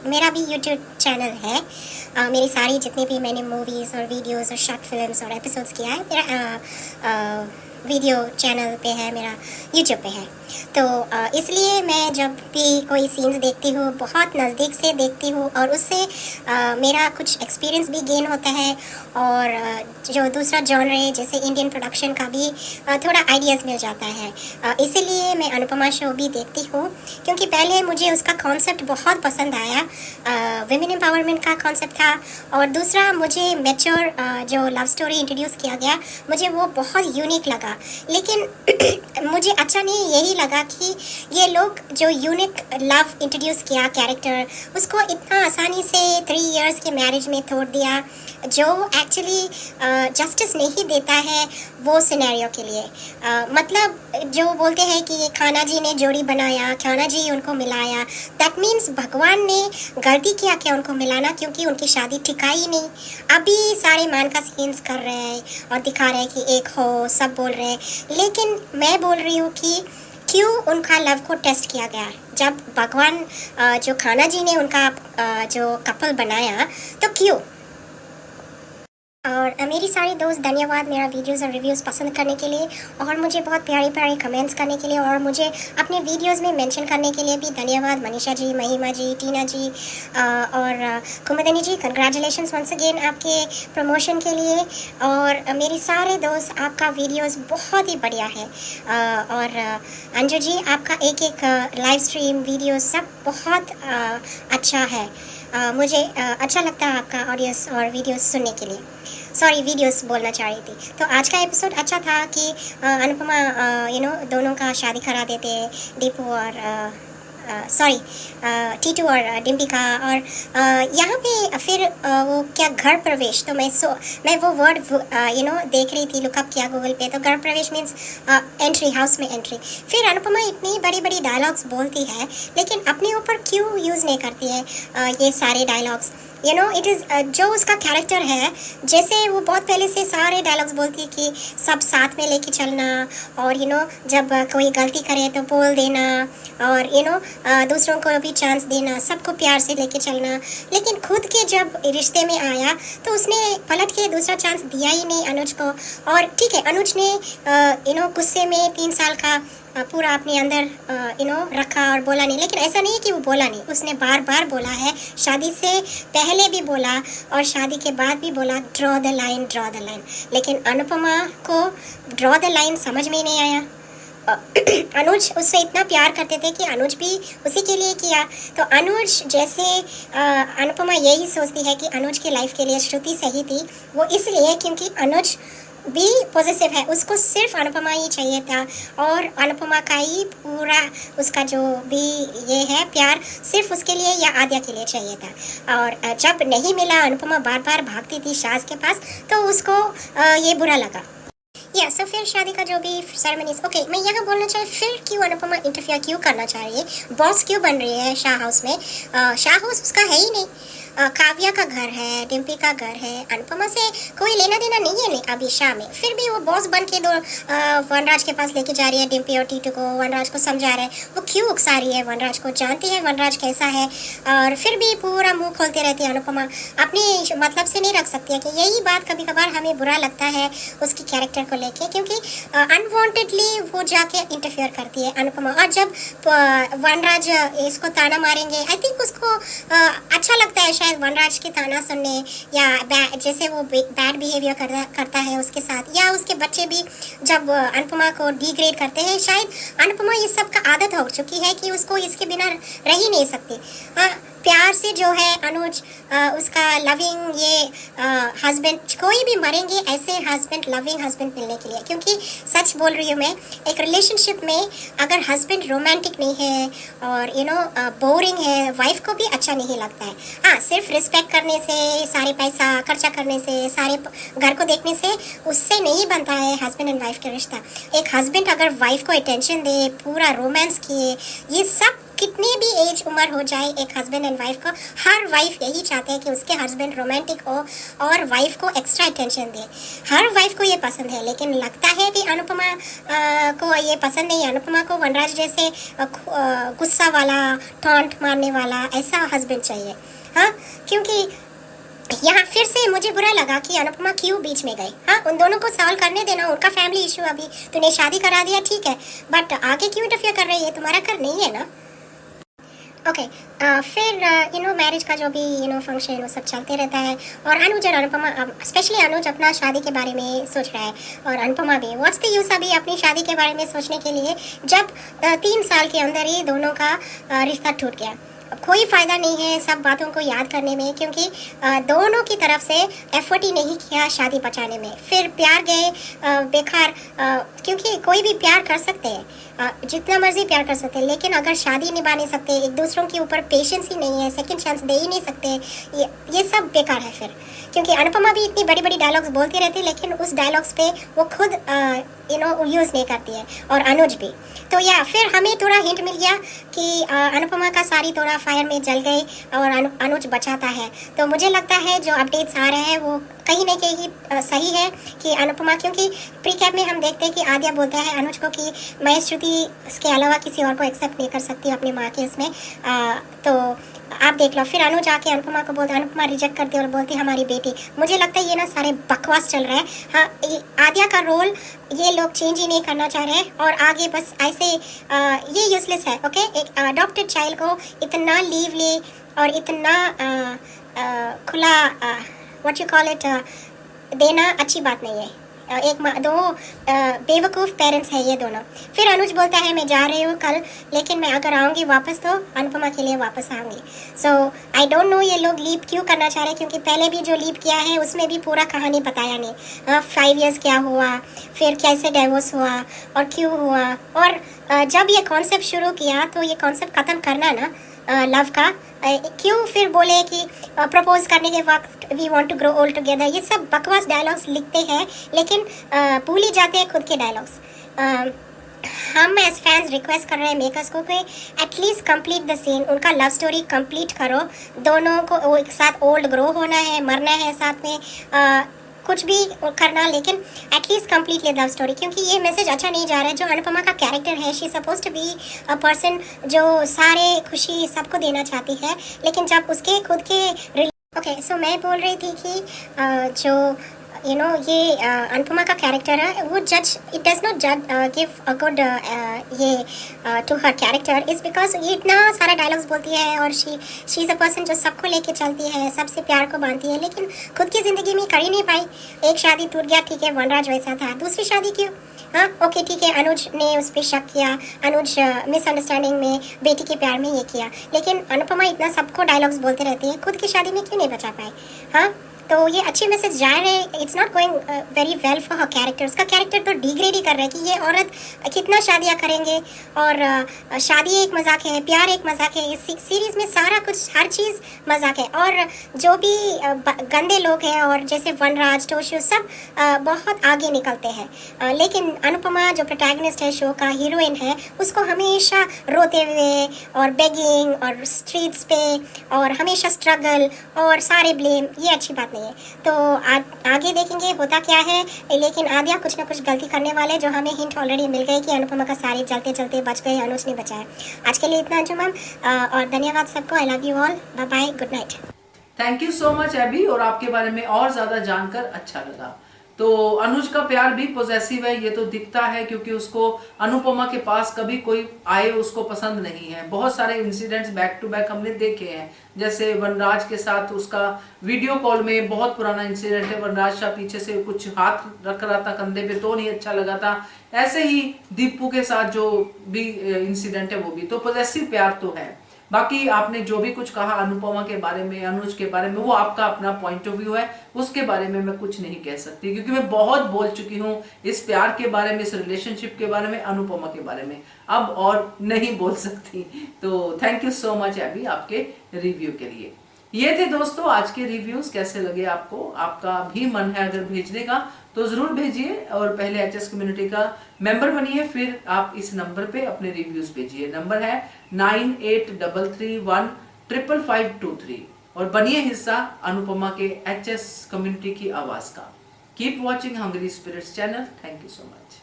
S9: मेरा भी यूट्यूब चैनल है। मेरी सारी जितनी भी मैंने मूवीज़ और वीडियोज़ और शॉर्ट फिल्म्स और एपिसोड्स किया है, मेरा वीडियो चैनल पे है, मेरा यूट्यूब पे है। तो इसलिए मैं जब भी कोई सीन्स देखती हूँ बहुत नज़दीक से देखती हूँ और उससे मेरा कुछ एक्सपीरियंस भी गेन होता है। और जो दूसरा जॉनर है जैसे इंडियन प्रोडक्शन का भी थोड़ा आइडियाज़ मिल जाता है। इसीलिए मैं अनुपमा शो भी देखती हूँ, क्योंकि पहले मुझे उसका कॉन्सेप्ट बहुत पसंद आया, विमेन एम्पावरमेंट का कॉन्सेप्ट था। और दूसरा मुझे मैच्योर जो लव स्टोरी इंट्रोड्यूस किया गया, मुझे वो बहुत यूनिक लगा। लेकिन मुझे अच्छा नहीं यही लगा कि ये लोग जो यूनिक लव इंट्रोड्यूस किया कैरेक्टर, उसको इतना आसानी से 3 इयर्स के मैरिज में तोड़ दिया, जो एक्चुअली जस्टिस नहीं देता है वो सिनेरियो के लिए। मतलब जो बोलते हैं कि खाना जी ने जोड़ी बनाया, खाना जी उनको मिलाया, दैट मीन्स भगवान ने गलती किया क्या उनको मिलाना, क्योंकि उनकी शादी टिकाई ही नहीं। अभी सारे मान का सीन्स कर रहे हैं और दिखा रहे हैं कि एक हो, सब बोल रहे हैं, लेकिन मैं बोल रही हूँ कि क्यों उनका लव को टेस्ट किया गया। जब भगवान जो खाना जी ने उनका जो कपल बनाया, तो क्यों। और मेरी सारी दोस्त धन्यवाद मेरा वीडियोस और रिव्यूज़ पसंद करने के लिए, और मुझे बहुत प्यारे प्यारे कमेंट्स करने के लिए, और मुझे अपने वीडियोस में मेंशन करने के लिए भी धन्यवाद। मनीषा जी, महिमा जी, टीना जी और कुमुदनी जी, कंग्रेचुलेशंस वंस अगेन आपके प्रमोशन के लिए। और मेरे सारे दोस्त, आपका वीडियोस बहुत ही बढ़िया है। और अंजू जी, आपका एक एक लाइव स्ट्रीम वीडियो सब बहुत अच्छा है। मुझे अच्छा लगता है आपका ऑडियोस और वीडियोस सुनने के लिए। सॉरी, वीडियोस बोलना चाह रही थी। तो आज का एपिसोड अच्छा था कि अनुपमा दोनों का शादी करा देते, दीपू और टीटू और डिम्पी का। और यहाँ पे फिर वो क्या घर प्रवेश, तो मैं वो वर्ड देख रही थी, लुकअप किया गूगल पे, तो घर प्रवेश मीन्स एंट्री, हाउस में एंट्री। फिर अनुपमा इतनी बड़ी बड़ी डायलॉग्स बोलती है, लेकिन अपने ऊपर क्यों यूज़ नहीं करती है ये सारे डायलॉग्स। इट इज़ जो उसका कैरेक्टर है, जैसे वो बहुत पहले से सारे डायलॉग्स बोलती है कि सब साथ में लेके चलना, और जब कोई गलती करे तो बोल देना, और दूसरों को भी चांस देना, सबको प्यार से लेके चलना। लेकिन खुद के जब रिश्ते में आया तो उसने पलट के दूसरा चांस दिया ही नहीं अनुज को। और ठीक है, अनुज ने गुस्से में 3 साल का पूरा अपने अंदर रखा और बोला नहीं, लेकिन ऐसा नहीं है कि वो बोला नहीं, उसने बार बार बोला है। शादी से पहले भी बोला और शादी के बाद भी बोला, draw the line, draw the line. लेकिन अनुपमा को ड्रॉ द लाइन समझ में नहीं आया। अनुज उससे इतना प्यार करते थे कि अनुज भी उसी के लिए किया। तो अनुज जैसे अनुपमा यही सोचती है कि अनुज की लाइफ के लिए श्रुति सही थी, वो इसलिए क्योंकि अनुज भी पॉजिटिव है, उसको सिर्फ अनुपमा ही चाहिए था, और अनुपमा का ही पूरा उसका जो भी ये है प्यार सिर्फ उसके लिए या आद्या के लिए चाहिए था। और जब नहीं मिला, अनुपमा बार बार भागती थी सास के पास, तो उसको ये बुरा लगा। सो फिर शादी का जो भी सेरेमनीज, ओके, मैं यहाँ बोलना चाहिए फिर क्यों अनुपमा इंटरफियर क्यों करना चाह रही है, बॉस क्यों बन रही है शाह हाउस में। शाह हाउस उसका है ही नहीं। काव्या का घर है, डिम्पी का घर है, अनुपमा से कोई लेना देना नहीं है अभी शाह में। फिर भी वो बॉस बन के वनराज के पास लेके जा रही है डिम्पी और टीटू को, वनराज को समझा रहे हैं। वो क्यों उकसा रही है वनराज को, जानती है वनराज कैसा है, और फिर भी पूरा मुंह खोलते रहती है अनुपमा, अपने मतलब से नहीं रख सकती है। कि यही बात कभी कभार हमें बुरा लगता है उसकी कैरेक्टर को लेके, क्योंकि अनवांटेडली वो जाके इंटरफेयर करती है अनुपमा। और जब वनराज इसको ताना मारेंगे, आई थिंक उसको अच्छा लगता है शायद वनराज के ताना सुनने, या जैसे वो बैड बिहेवियर करता है उसके साथ, या उसके बच्चे भी जब अनुपमा को डिग्रेड करते हैं, शायद अनुपमा ये सब का आदत हो चुकी है कि उसको इसके बिना रह ही नहीं सकती। प्यार से जो है अनुज उसका लविंग ये हस्बैंड, कोई भी मरेंगे ऐसे हस्बैंड, लविंग हस्बैंड मिलने के लिए। क्योंकि सच बोल रही हूँ मैं, एक रिलेशनशिप में अगर हस्बैंड रोमांटिक नहीं है और बोरिंग है, वाइफ को भी अच्छा नहीं लगता है। हाँ, सिर्फ रिस्पेक्ट करने से, सारे पैसा खर्चा करने से, सारे घर को देखने से उससे नहीं बनता है हस्बैंड एंड वाइफ का रिश्ता। एक हस्बैंड अगर वाइफ को अटेंशन दे, पूरा रोमांस किए, ये सब कितनी भी एज उम्र हो जाए, एक हस्बैंड एंड वाइफ को, हर वाइफ यही चाहते हैं कि उसके हस्बैंड रोमांटिक हो और वाइफ को एक्स्ट्रा अटेंशन दे। हर वाइफ को ये पसंद है, लेकिन लगता है कि अनुपमा को ये पसंद नहीं। अनुपमा को वनराज जैसे गुस्सा वाला, टॉन्ट मारने वाला ऐसा हस्बैंड चाहिए। हाँ, क्योंकि यहाँ फिर से मुझे बुरा लगा कि अनुपमा क्यों बीच में गई। हाँ, उन दोनों को सॉल्व करने देना, उनका फैमिली इशू, अभी तूने शादी करा दिया ठीक है, बट आगे क्यों इंटरफियर कर रही है, तुम्हारा घर नहीं है ना। ओके, फिर मैरिज का जो भी फंक्शन वो सब चलते रहता है, और अनुज और अनुपमा, स्पेशली अनुज अपना शादी के बारे में सोच रहा है, और अनुपमा भी व्हाट्स द यूज़ अभी अपनी शादी के बारे में सोचने के लिए, जब 3 साल के अंदर ही दोनों का रिश्ता टूट गया। कोई फ़ायदा नहीं है सब बातों को याद करने में, क्योंकि दोनों की तरफ से एफर्ट ही नहीं किया शादी बचाने में। फिर प्यार गए बेकार, क्योंकि कोई भी प्यार कर सकते हैं, जितना मर्जी प्यार कर सकते हैं, लेकिन अगर शादी निभा नहीं सकते, एक दूसरों के ऊपर पेशेंस ही नहीं है, सेकंड चांस दे ही नहीं सकते, ये सब बेकार है फिर। क्योंकि अनुपमा भी इतनी बड़ी बड़ी डायलॉग्स बोलती रहती है, लेकिन उस डायलॉग्स पे वो खुद यूज़ नहीं करती है, और अनुज भी। तो या फिर हमें थोड़ा हिंट मिल गया कि अनुपमा का साड़ी थोड़ा फायर में जल गई और अनुज बचाता है। तो मुझे लगता है जो अपडेट्स आ रहे हैं वो कहीं ना कहीं सही है कि अनुपमा, क्योंकि प्री कैप में हम देखते हैं कि आद्या बोलता है अनुज को कि मैं श्रुति के अलावा किसी और को एक्सेप्ट नहीं कर सकती अपनी माँ के उसमें। तो आप देख लो, फिर अनुज आके अनुपमा को बोलते, अनुपमा रिजेक्ट करती है और बोलती हमारी बेटी। मुझे लगता है ये ना सारे बकवास चल रहा है। हाँ, आद्या का रोल ये लोग चेंज ही नहीं करना चाह रहे हैं, और आगे बस ऐसे ये यूजलेस है। ओके, एक अडॉप्टेड चाइल्ड को इतना लीवली और इतना खुला व्हाट यू कॉल इट देना अच्छी बात नहीं है। दो बेवकूफ़ पेरेंट्स हैं ये दोनों। फिर अनुज बोलता है मैं जा रही हूँ कल, लेकिन मैं अगर आऊँगी वापस तो अनुपमा के लिए वापस आऊँगी। सो आई डोंट नो ये लोग लीप क्यों करना चाह रहे हैं, क्योंकि पहले भी जो लीप किया है उसमें भी पूरा कहानी बताया नहीं। 5 इयर्स क्या हुआ, फिर कैसे डाइवोर्स हुआ और क्यों हुआ, और जब ये कॉन्सेप्ट शुरू किया तो ये कॉन्सेप्ट ख़त्म करना ना लव का, क्यों फिर बोले कि प्रपोज करने के वक्त we want to grow old together. ये सब बकवास डायलॉग्स लिखते हैं, लेकिन भूल ही जाते हैं खुद के डायलॉग्स। हम एज फैंस रिक्वेस्ट कर रहे हैं मेकर्स को कि एटलीस्ट कंप्लीट द सीन, उनका लव स्टोरी कंप्लीट करो। दोनों को एक साथ ओल्ड ग्रो होना है, मरना है साथ में, कुछ भी करना, लेकिन एटलीस्ट कंप्लीट लव स्टोरी। क्योंकि ये मैसेज अच्छा नहीं जा रहा है। जो अनुपमा का कैरेक्टर है, she suppose to be a person जो सारे खुशी सबको देना चाहती है, लेकिन जब उसके खुद के ओके सो मैं बोल रही थी कि जो ये अनुपमा का कैरेक्टर है वो जज, it does not give a good ये to her character, is because ये इतना सारा डायलॉग्स बोलती है और शी इज़ अ पर्सन जो सबको लेके चलती है, सबसे प्यार को बांधती है, लेकिन खुद की ज़िंदगी में कर ही नहीं पाई। एक शादी टूट गया, ठीक है, वनराज वैसा था, दूसरी शादी क्यों? हाँ ओके ठीक है, अनुज ने उस पर शक किया, अनुज मिसअंडरस्टैंडिंग में बेटी के प्यार में ये किया, लेकिन अनुपमा इतना सबको डायलॉग्स बोलते रहती है, खुद की शादी में क्यों नहीं बचा पाए? हाँ, तो ये अच्छे मैसेज जा रहे हैं। It's not going very well for her character. उसका कैरेक्टर तो डिग्रेड ही कर रहा है कि ये औरत कितना शादियाँ करेंगे, और शादी एक मजाक है, प्यार एक मजाक है। इस सीरीज़ में सारा कुछ, हर चीज़ मजाक है। और जो भी गंदे लोग हैं, और जैसे वनराज, टोशु, सब बहुत आगे निकलते हैं, लेकिन अनुपमा जो प्रोटैगनिस्ट है, शो का हीरोइन है, उसको हमेशा रोते हुए और बेगिंग और स्ट्रीट्स पे और हमेशा स्ट्रगल और सारे ब्लेम, ये अच्छी बात नहीं है। तो आगे देखेंगे होता क्या है, लेकिन आद्या कुछ ना कुछ गलती करने वाले, जो हमें हिंट ऑलरेडी मिल गए कि अनुपमा का साड़ी चलते चलते बच गए, अनुज ने बचाया। आज के लिए इतना अंजू मैम, और धन्यवाद सबको। I love you all, bye bye, good night.
S1: Thank you so much Abby, और आपके बारे में और ज्यादा जानकर अच्छा लगा। तो अनुज का प्यार भी पॉजेसिव है, ये तो दिखता है, क्योंकि उसको अनुपमा के पास कभी कोई आए उसको पसंद नहीं है। बहुत सारे इंसिडेंट्स बैक टू बैक हमने देखे हैं, जैसे वनराज के साथ उसका वीडियो कॉल में, बहुत पुराना इंसिडेंट है, वनराज शाह पीछे से कुछ हाथ रख रहा था कंधे पे तो नहीं अच्छा लगा था। ऐसे ही दीपू के साथ जो भी इंसिडेंट है वो भी, तो पॉजेसिव प्यार तो है। बाकी आपने जो भी कुछ कहा अनुपमा के बारे में, अनुज के बारे में, वो आपका अपना पॉइंट ऑफ व्यू है, उसके बारे में मैं कुछ नहीं कह सकती, क्योंकि मैं बहुत बोल चुकी हूँ इस प्यार के बारे में, इस रिलेशनशिप के बारे में, अनुपमा के बारे में, अब और नहीं बोल सकती। तो thank you so much Abby आपके रिव्यू के लिए। ये थे दोस्तों आज के रिव्यूज। कैसे लगे आपको? आपका भी मन है अगर भेजने का तो जरूर भेजिए, और पहले एचएस कम्युनिटी का मेंबर बनिए, फिर आप इस नंबर पे अपने रिव्यूज भेजिए। नंबर है 9833155523, और बनिए हिस्सा अनुपमा के एचएस कम्युनिटी की आवाज का। Keep watching hungry spirits channel. Thank you so much.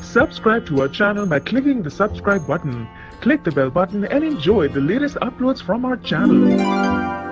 S10: Subscribe to our channel by clicking the subscribe button. Click the bell button and enjoy the latest uploads from our channel.